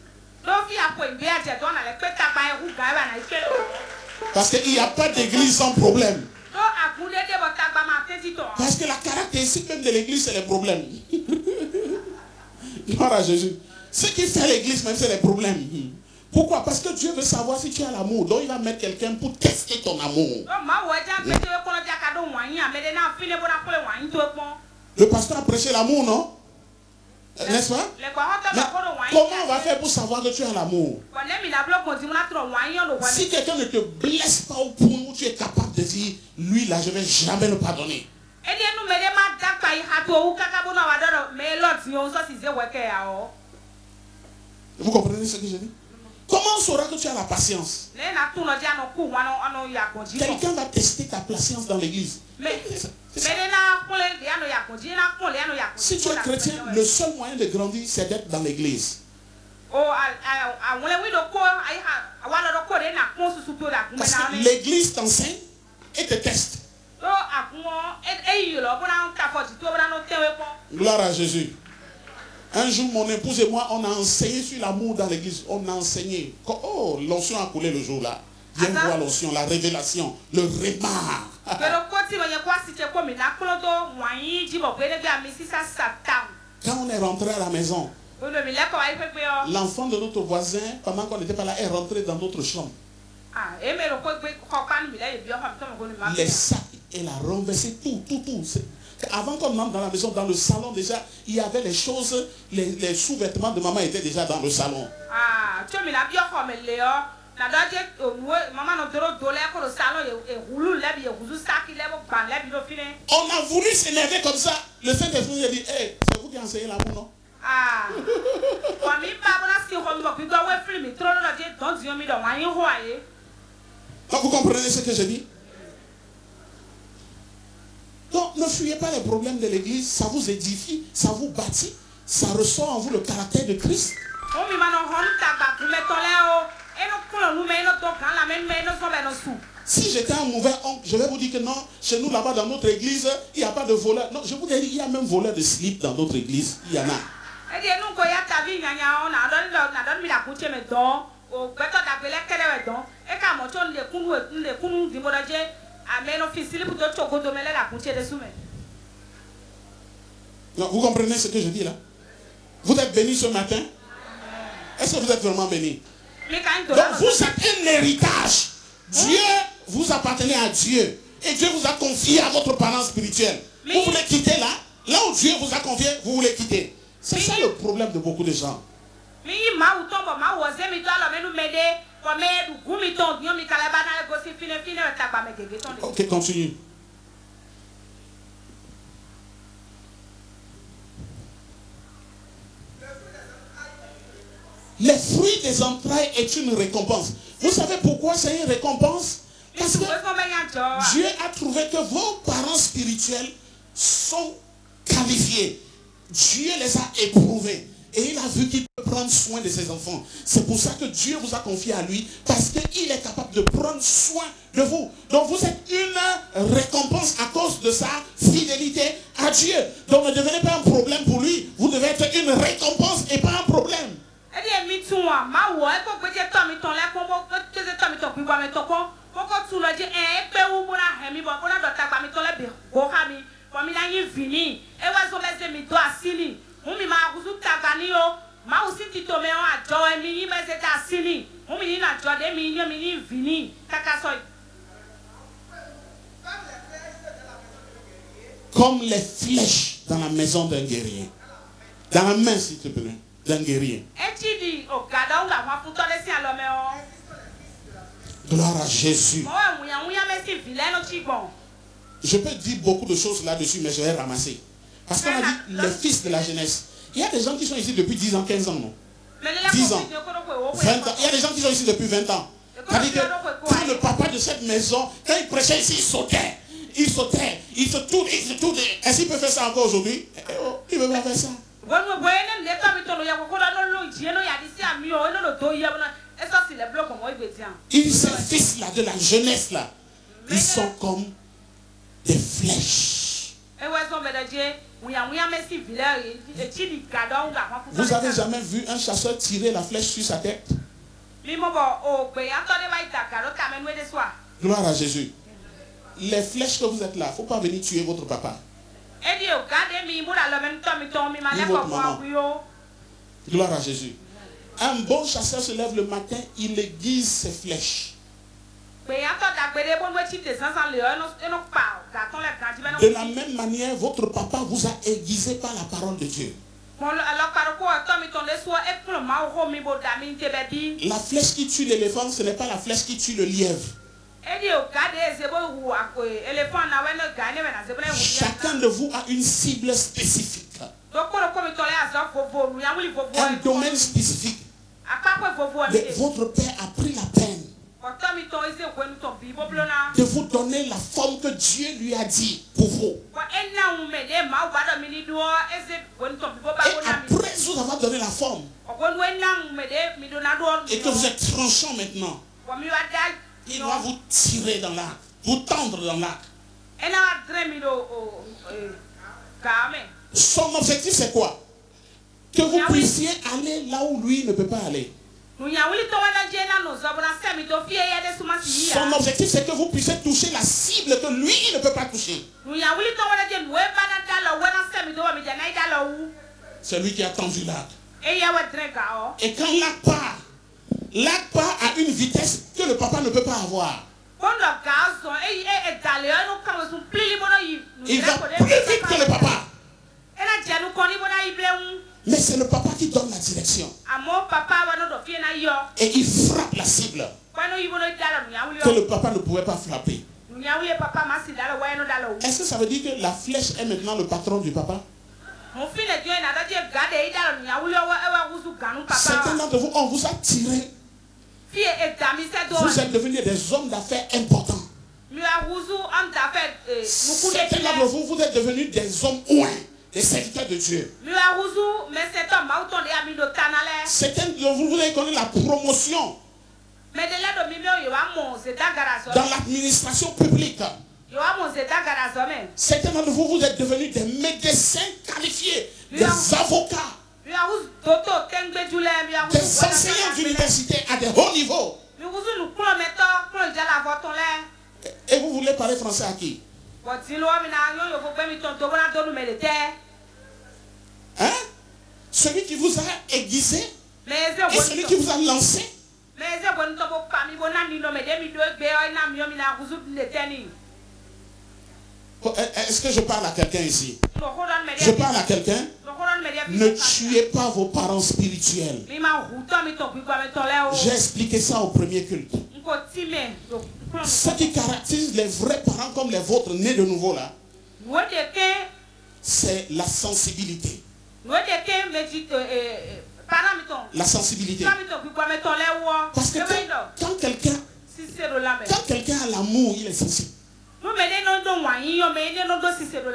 Parce qu'il n'y a pas d'église sans problème. Parce que la caractéristique même de l'église, c'est les problèmes. Gloire à Jésus. Ce qui fait l'église même, c'est les problèmes. Pourquoi? Parce que Dieu veut savoir si tu as l'amour. Donc il va mettre quelqu'un pour tester ton amour. Le pasteur a prêché l'amour, non? N'est-ce pas? Mais comment on va faire pour savoir que tu as l'amour? Si quelqu'un ne te blesse pas au point où tu es capable de dire, lui là, je ne vais jamais le pardonner. Vous comprenez ce que je dis? Comment on saura que tu as la patience? Quelqu'un va tester ta patience dans l'église. Si tu es chrétien, le seul moyen de grandir, c'est d'être dans l'église. Parce que l'église t'enseigne et te teste. Gloire à Jésus. Un jour, mon épouse et moi, on a enseigné sur l'amour dans l'église. On a enseigné. Oh, l'onction a coulé le jour-là. Viens voir l'onction, la révélation, le réma. Quand on est rentré à la maison, l'enfant de notre voisin, pendant qu'on n'était pas là, est rentré dans notre chambre. Les sacs, elle a renversé tout. Avant qu'on entre dans la maison, dans le salon déjà, il y avait les choses, les sous-vêtements de maman étaient déjà dans le salon. On a voulu s'énerver comme ça. Le Saint-Esprit a dit, hey, c'est vous qui enseignez l'amour, non? Donc vous comprenez ce que je dis? Donc ne fuyez pas les problèmes de l'église, ça vous édifie, ça vous bâtit, ça ressort en vous le caractère de Christ. Si j'étais un mauvais oncle, je vais vous dire que non, chez nous là-bas dans notre église, il n'y a pas de voleurs. Non, je vous dis, il y a même voleurs de slip dans notre église, il y en a. Non, vous comprenez ce que je dis là? Vous êtes bénis ce matin? Est-ce que vous êtes vraiment bénis? Donc vous êtes un héritage. Dieu, vous appartenez à Dieu. Et Dieu vous a confié à votre parent spirituel. Vous voulez quitter là? Là où Dieu vous a confié, vous voulez quitter. C'est ça le problème de beaucoup de gens. Ok, continue. Les fruits des entrailles est une récompense. Vous savez pourquoi c'est une récompense? Parce que Dieu a trouvé que vos parents spirituels sont qualifiés. Dieu les a éprouvés. Et il a vu qu'il peut prendre soin de ses enfants. C'est pour ça que Dieu vous a confié à lui. Parce qu'il est capable de prendre soin de vous. Donc vous êtes une récompense à cause de sa fidélité à Dieu. Donc ne devenez pas un problème pour lui. Vous devez être une récompense et pas un problème. Comme les flèches dans la maison d'un guerrier. Dans la main, s'il te plaît, d'un guerrier. Gloire à Jésus. Je peux dire beaucoup de choses là-dessus, mais je vais ramasser. Parce qu'on a dit les fils de la jeunesse. Il y a des gens qui sont ici depuis 10 ans, 15 ans, non? 10 ans, 20 ans. Il y a des gens qui sont ici depuis 20 ans. C'est-à-dire que quand le papa de cette maison, quand il prêchait ici, il sautait. Il sautait, il se tourne, il se tourne. Est-ce qu'il peut faire ça encore aujourd'hui? Il ne peut pas faire ça. Ces fils-là de la jeunesse là, ils sont comme des flèches. Vous avez jamais vu un chasseur tirer la flèche sur sa tête? Gloire à Jésus. Les flèches que vous êtes là, il ne faut pas venir tuer votre papa. Ni votre maman. Gloire à Jésus. Un bon chasseur se lève le matin, il aiguise ses flèches. De la même manière, votre papa vous a aiguisé par la parole de Dieu. La flèche qui tue l'éléphant, ce n'est pas la flèche qui tue le lièvre. Chacun de vous a une cible spécifique. Un domaine spécifique. Mais votre père a pris la peine de vous donner la forme que Dieu lui a dit pour vous. Et après vous avoir donné la forme et que vous êtes tranchant maintenant, il va vous tirer dans l'arc, vous tendre dans l'arc. Son objectif c'est quoi? Que vous puissiez aller là où lui ne peut pas aller. Son objectif c'est que vous puissiez toucher la cible que lui ne peut pas toucher. C'est lui qui a tendu l'arc. Et quand l'arc part à une vitesse que le papa ne peut pas avoir. Il va plus vite que le papa. Mais c'est le papa qui donne la direction. Et il frappe la cible que le papa ne pouvait pas frapper. Est-ce que ça veut dire que la flèche est maintenant le patron du papa? Certains d'entre vous, on vous a tiré. Vous êtes devenus des hommes d'affaires importants. Certains d'entre vous, vous êtes devenus des hommes ouins, des serviteurs de Dieu. Certains de vous, vous avez connu la promotion dans l'administration publique. Certains d'entre vous, vous êtes devenus des médecins qualifiés, des avocats, des enseignants d'université à des hauts niveaux. Et vous voulez parler français à qui? Hein? Celui qui vous a aiguisé et celui qui vous a lancé. Est-ce que je parle à quelqu'un ici? Je parle à quelqu'un? Ne tuez pas vos parents spirituels. J'ai expliqué ça au premier culte. Ce qui caractérise les vrais parents comme les vôtres nés de nouveau là, c'est la sensibilité. La sensibilité. Parce que quand quelqu'un a l'amour, il est sensible.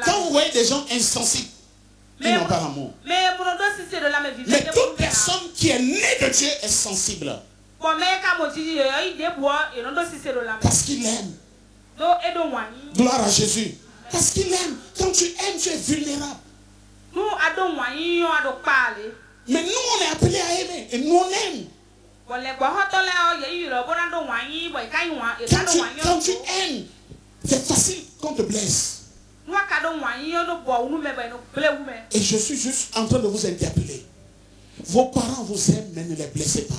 Quand vous voyez des gens insensibles, ils n'ont pas l'amour. Mais toute personne qui est née de Dieu est sensible. Parce qu'il aime. Gloire à Jésus. Parce qu'il aime. Quand tu aimes, tu es vulnérable. Mais nous, on est appelés à aimer. Et nous, on aime. Quand tu aimes, c'est facile qu'on te blesse. Et je suis juste en train de vous interpeller. Vos parents vous aiment, mais ne les blessez pas.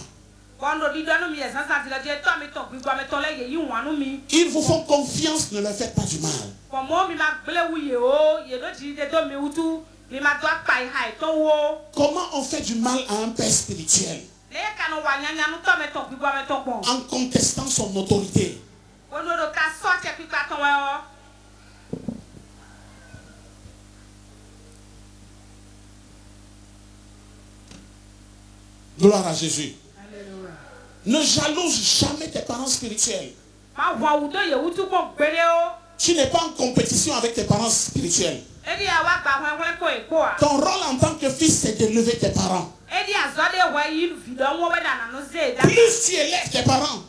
Ils vous font confiance, ne leur faites pas du mal. Comment on fait du mal à un père spirituel? En contestant son autorité. Gloire à Jésus. Alléluia. Ne jalouse jamais tes parents spirituels. Tu n'es pas en compétition avec tes parents spirituels. Ton rôle en tant que fils, c'est d'élever tes parents. Plus tu élèves tes parents,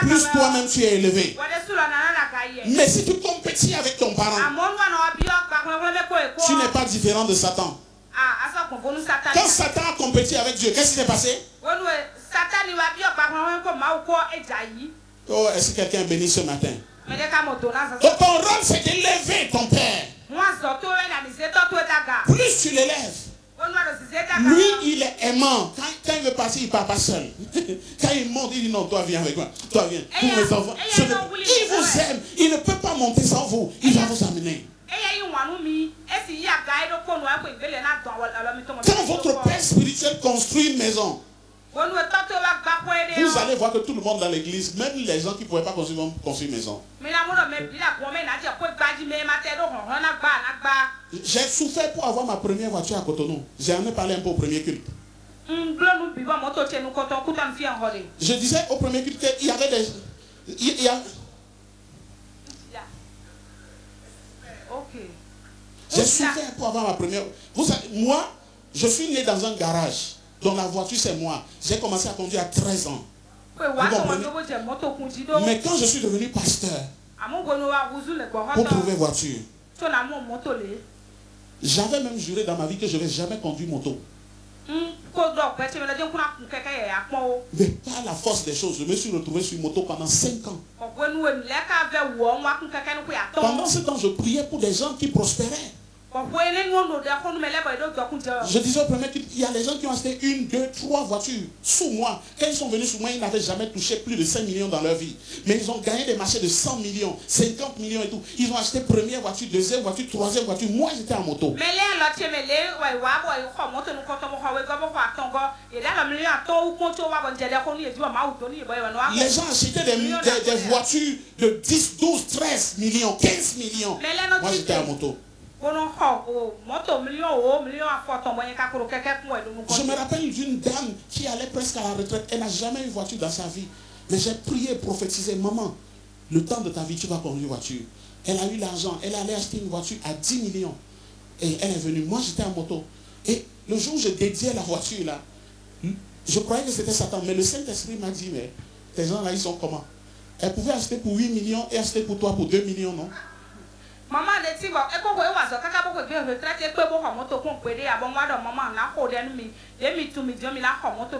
plus toi-même tu es élevé. Mais si tu compétis avec ton parent, tu n'es pas différent de Satan. Quand Satan a compétit avec Dieu, qu'est-ce qui s'est passé? Oh, est-ce que quelqu'un est béni ce matin? Donc ton rôle c'est d'élever ton père. Plus tu l'élèves, lui il est aimant. Quand il il veut partir, il ne part pas seul. Quand il monte, il dit non, toi viens avec moi. Toi viens. Pour mes enfants. Il vous aime. Il ne peut pas monter sans vous. Il va vous amener. Quand votre père spirituel construit une maison, vous allez voir que tout le monde dans l'église, même les gens qui ne pouvaient pas construire, vont construire une maison. J'ai souffert pour avoir ma première voiture à Cotonou. J'en ai parlé un peu au premier culte. Je disais au premier culte qu'il y avait des... J'ai souffert pour avoir ma première... Vous savez, moi, je suis né dans un garage. Donc la voiture, c'est moi. J'ai commencé à conduire à 13 ans. Mais quand je suis devenu pasteur, pour trouver voiture, j'avais même juré dans ma vie que je ne vais jamais conduire moto. Mais par la force des choses, je me suis retrouvé sur moto pendant 5 ans. Pendant ce temps, je priais pour des gens qui prospéraient. Je disais au premier qu'il y a des gens qui ont acheté 1, 2, 3 voitures sous moi. Quand ils sont venus sous moi, ils n'avaient jamais touché plus de 5 millions dans leur vie. Mais ils ont gagné des marchés de 100 millions, 50 millions et tout. Ils ont acheté première voiture, deuxième voiture, troisième voiture. Moi, j'étais en moto. Les gens achetaient des voitures de 10, 12, 13 millions, 15 millions. Moi, j'étais en moto. Je me rappelle d'une dame qui allait presque à la retraite. Elle n'a jamais eu voiture dans sa vie. Mais j'ai prié et prophétisé, maman, le temps de ta vie, tu vas conduire une voiture. Elle a eu l'argent. Elle allait acheter une voiture à 10 millions. Et elle est venue. Moi, j'étais en moto. Et le jour où je dédiais la voiture, là, je croyais que c'était Satan. Mais le Saint-Esprit m'a dit, mais ces gens-là, ils sont comment? Elle pouvait acheter pour 8 millions et acheter pour toi pour 2 millions, non? Maman de Tibo, et quand vous avez retraité, moto maman n'a pas d'ennemi. Demi to me, Jomila, moto,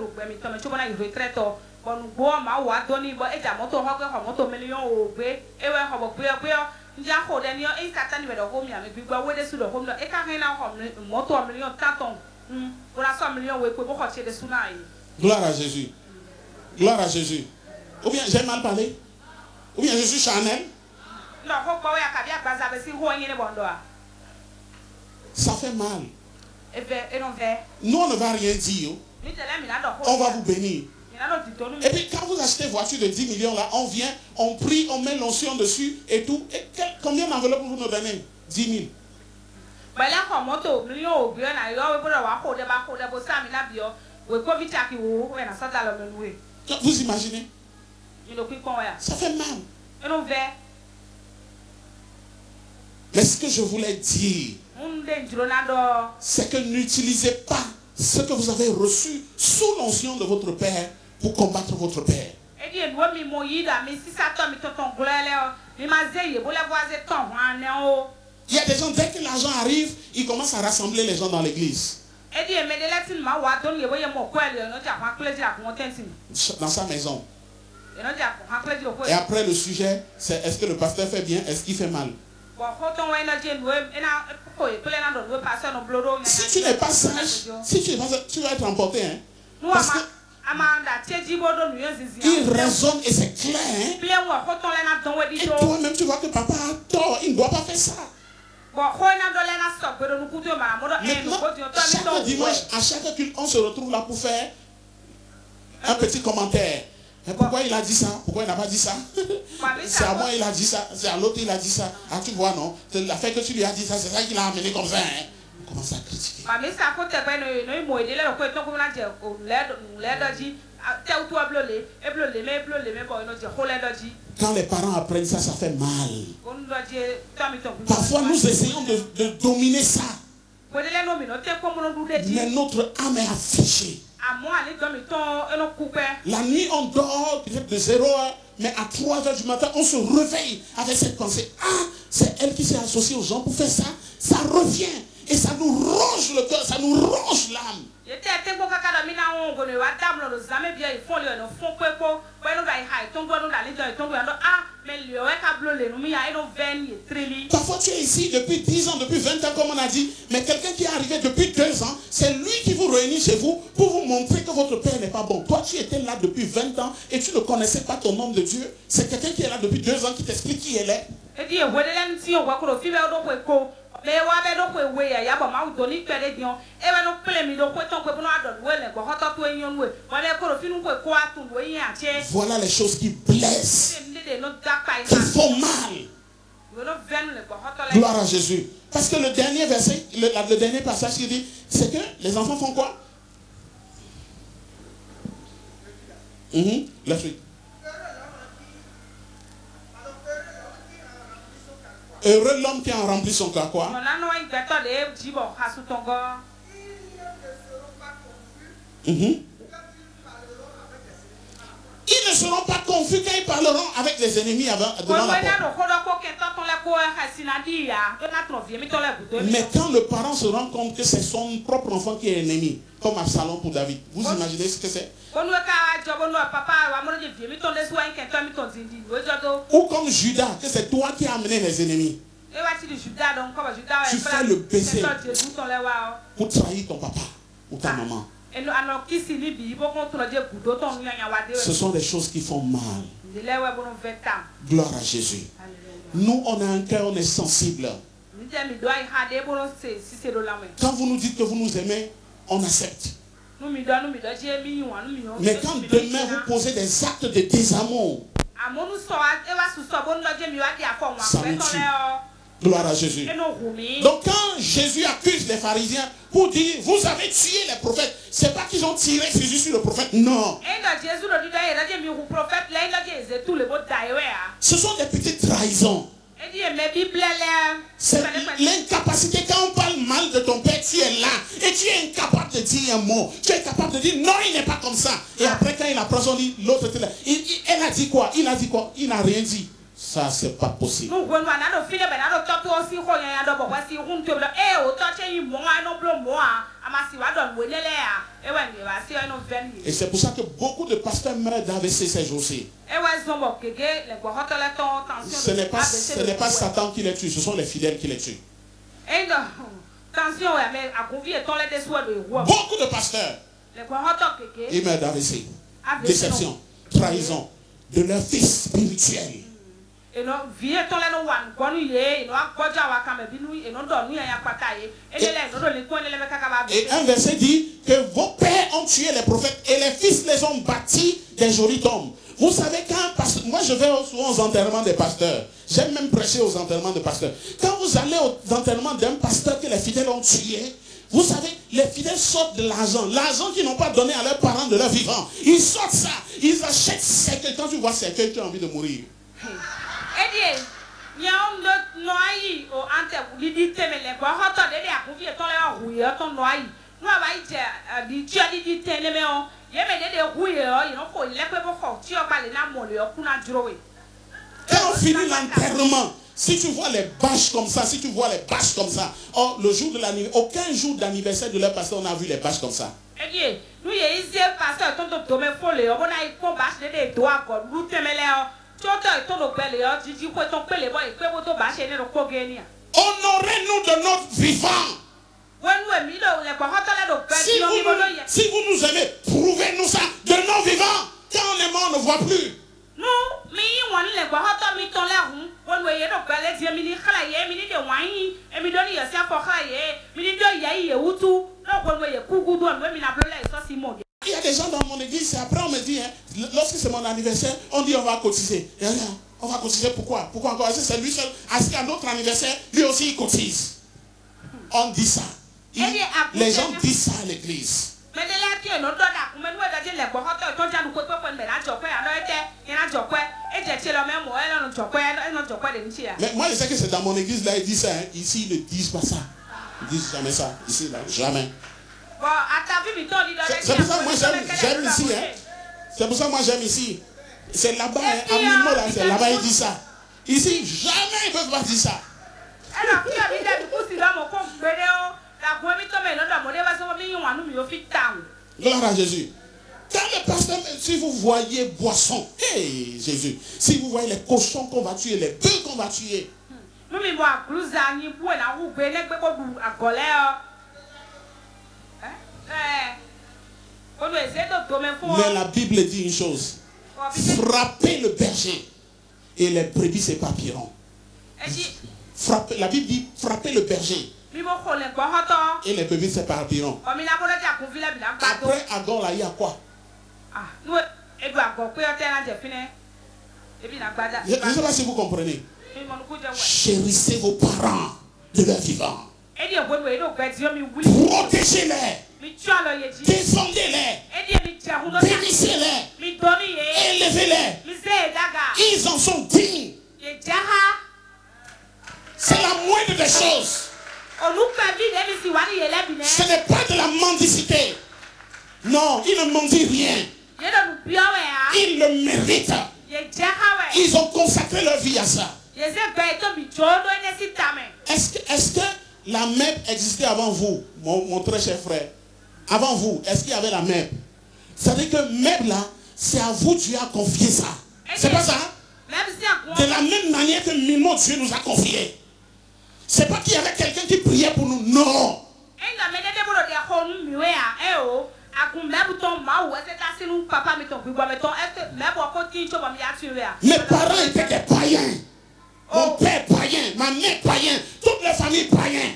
retraite. Bon, ma wa doni, but it's a moto, moto million, et where have a queer. Jaho, then you're in Satan with a home, and if you go with the suit of home, it can't hang out moto a million taton. When I saw a million, we could watch it the tsunami. Gloire à Jésus. Gloire à Jésus. Ou bien j'ai mal parlé. Ou bien je suis charnel. Ça fait mal. Nous, on ne va rien dire. On va vous bénir. Et puis quand vous achetez une voiture de 10 millions là, on vient, on prie, on met l'onction dessus et tout. Et combien d'enveloppes vous nous donnez? 10 000. Vous imaginez? Ça fait mal. Mais ce que je voulais dire, c'est que n'utilisez pas ce que vous avez reçu sous l'onction de votre Père pour combattre votre Père. Il y a des gens, dès que l'argent arrive, ils commencent à rassembler les gens dans l'église. Dans sa maison. Et après le sujet, c'est est-ce que le pasteur fait bien, est-ce qu'il fait mal? Si tu n'es pas sage, tu vas être emporté. Hein? Parce que il raisonne et c'est clair. Hein? Et toi-même, tu vois que papa a tort. Il ne doit pas faire ça. Maintenant, chaque dimanche, à chaque culte, on se retrouve là pour faire un petit commentaire. Mais pourquoi il a dit ça? Pourquoi il n'a pas dit ça? C'est à moi il a dit ça, c'est à l'autre il a dit ça. Ah tu vois non? C'est l'affaire que tu lui as dit ça, c'est ça qu'il a amené comme ça. Hein? On commence à critiquer. Quand les parents apprennent ça, ça fait mal. Parfois nous essayons de dominer ça. Mais notre âme est affichée. La nuit on dort peut-être de 0 heure, mais à 3 heures du matin on se réveille avec cette pensée. Ah, c'est elle qui s'est associée aux gens pour faire ça. Ça revient et ça nous ronge le cœur, ça nous ronge l'âme. Parfois tu es ici depuis 10 ans, depuis 20 ans comme on a dit, mais quelqu'un qui est arrivé depuis 2 ans, c'est lui qui vous réunit chez vous pour vous montrer que votre père n'est pas bon. Toi, tu étais là depuis 20 ans et tu ne connaissais pas ton homme de Dieu. C'est quelqu'un qui est là depuis 2 ans qui t'explique qui elle est. Voilà les choses qui blessent, qui font mal. Gloire à Jésus. Parce que le dernier verset, le dernier passage qui dit, c'est que les enfants font quoi? La suite. Heureux l'homme qui a rempli son cœur, quoi? Ils ne seront pas confus quand ils parleront avec les ennemis devant la porte. Mais quand le parent se rend compte que c'est son propre enfant qui est ennemi, comme Absalom pour David, vous imaginez ce que c'est? Ou comme Judas, que c'est toi qui as amené les ennemis. Tu fais le baiser pour trahir ton papa ou ta maman. Ce sont des choses qui font mal. Gloire à Jésus. Nous, on a un cœur, on est sensible. Quand vous nous dites que vous nous aimez, on accepte. Mais quand demain vous posez des actes de désamour, ça nous tue. Gloire à Jésus. Donc quand Jésus accuse les pharisiens pour dire, vous avez tué les prophètes, c'est pas qu'ils ont tiré Jésus sur le prophète, non. Ce sont des petites trahisons. C'est l'incapacité. Quand on parle mal de ton père, tu es là et tu es incapable de dire un mot. Tu es capable de dire non, il n'est pas comme ça. Et après quand il apprend son dit, l'autre était là. Elle a dit quoi? Il a dit quoi? Il n'a rien dit. Ça, c'est pas possible. Et c'est pour ça que beaucoup de pasteurs meurent d'AVC ces jours-ci. Ce n'est pas Satan qui les tue, ce sont les fidèles qui les tuent. Beaucoup de pasteurs, ils meurent d'AVC. Déception, trahison de leur fils spirituel. Et un verset dit que vos pères ont tué les prophètes et les fils les ont bâtis des jolis tombes. Vous savez, moi je vais souvent aux enterrements des pasteurs. J'aime même prêcher aux enterrements de pasteurs. Quand vous allez aux enterrements d'un pasteur que les fidèles ont tué, vous savez, les fidèles sortent de l'argent. L'argent qu'ils n'ont pas donné à leurs parents de leur vivant. Ils sortent ça. Ils achètent cercueil. Quand tu vois cercueil, tu as envie de mourir. Quand on finit l'enterrement, si tu vois les bâches comme ça, oh, le jour de l'anniversaire, aucun jour d'anniversaire de leur pasteur, on a vu les bâches comme ça. Honorez-nous de notre vivant. Si vous nous aimez, prouvez-nous ça de nos vivants. Quand on est mort, on ne voit plus. Il y a des gens dans mon église, après on me dit, hein, lorsque c'est mon anniversaire, on dit on va cotiser. Et là, on va cotiser pourquoi? Pourquoi encore? C'est lui seul. À notre anniversaire, lui aussi il cotise. On dit ça. Les gens disent ça à l'église. Mais moi je sais que c'est dans mon église là, ils disent ça. Hein. Ici ils ne disent pas ça. Ils disent jamais ça. Ici là, jamais. C'est pour ça que moi j'aime ici. Hein. C'est pour ça que moi j'aime ici. C'est là-bas, hein, à Mimo là, c'est là-bas ils disent ça. Ici, jamais ils ne peuvent pas dire ça. Gloire à Jésus. Quand le pasteur, si vous voyez boisson, hey Jésus, si vous voyez les cochons qu'on va tuer, les bœufs qu'on va tuer. Mais la Bible dit une chose. Frappez le berger et les brebis s'éparpilleront. La Bible dit frappez le berger et les brebis s'éparpilleront. Après Agon là, il y a quoi? Je ne sais pas si vous comprenez. Chérissez vos parents de leur vivant. Protégez-les. Défendez-les. Bénissez-les. Élevez-les. Ils en sont dignes. C'est la moindre des choses. Ce n'est pas de la mendicité. Non, ils ne mendient rien. Ils le méritent. Ils ont consacré leur vie à ça. Est-ce que la MEP existait avant vous, mon très cher frère? Avant vous, est-ce qu'il y avait la MEP? C'est-à-dire que MEP là, c'est à vous Dieu a confié ça. C'est pas ça? De la même manière que Mimo Dieu nous a confié. C'est pas qu'il y avait quelqu'un qui priait pour nous, non. Mes parents étaient des païens. Mon père païen, ma mère païen, toute la famille païen.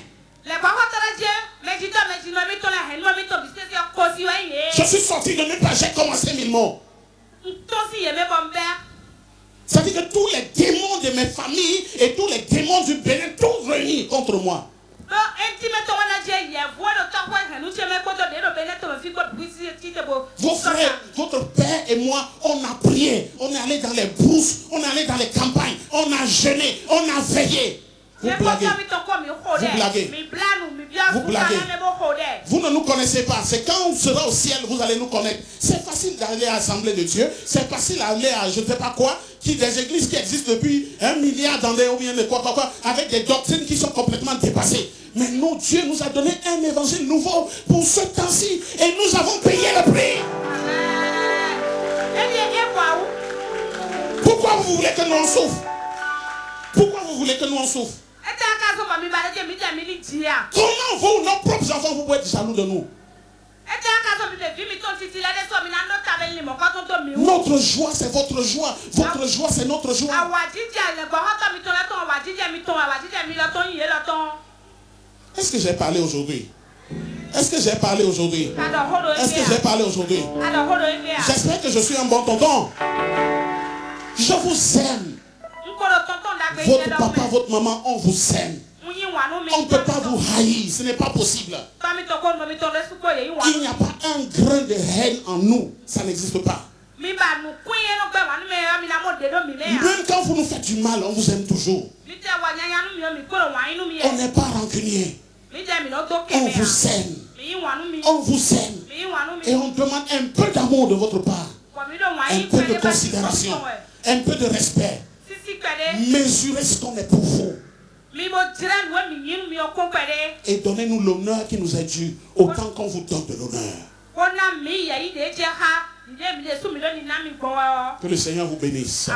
Je suis sorti de nulle part, j'ai commencé Milmo. Ça veut dire que tous les démons de mes familles et tous les démons du Bénin, tous réunis contre moi. Vos frères, votre père et moi, on a prié, on est allé dans les brousses, on est allé dans les campagnes, on a jeûné, on a veillé. Vous blaguez. Vous blaguez. Vous blaguez. Vous ne nous connaissez pas. C'est quand on sera au ciel, vous allez nous connaître. C'est facile d'aller à l'Assemblée de Dieu. C'est facile d'aller à je ne sais pas quoi, des églises qui existent depuis 1 milliard d'années ou bien de quoi, avec des doctrines qui sont complètement dépassées. Mais nous, Dieu nous a donné un évangile nouveau pour ce temps-ci. Et nous avons payé le prix. Pourquoi vous voulez que nous en souffrons? Pourquoi vous voulez que nous en souffrons? Comment vous, nos propres enfants, vous pouvez être jaloux de nous? Notre joie, c'est votre joie. Votre joie, c'est notre joie. Est-ce que j'ai parlé aujourd'hui? Est-ce que j'ai parlé aujourd'hui? Est-ce que j'ai parlé aujourd'hui? J'espère que je suis un bon tonton. Je vous aime. Votre papa, votre maman, on vous aime. On ne peut pas vous haïr, ce n'est pas possible. Il n'y a pas un grain de haine en nous, ça n'existe pas. Même quand vous nous faites du mal, on vous aime toujours. On n'est pas rancunier. On vous aime. On vous aime. Et on demande un peu d'amour de votre part. Un peu de considération. Un peu de respect. Mesurez ce qu'on est pour vous. Et donnez-nous l'honneur qui nous est dû, autant qu'on vous donne de l'honneur. Que le Seigneur vous bénisse.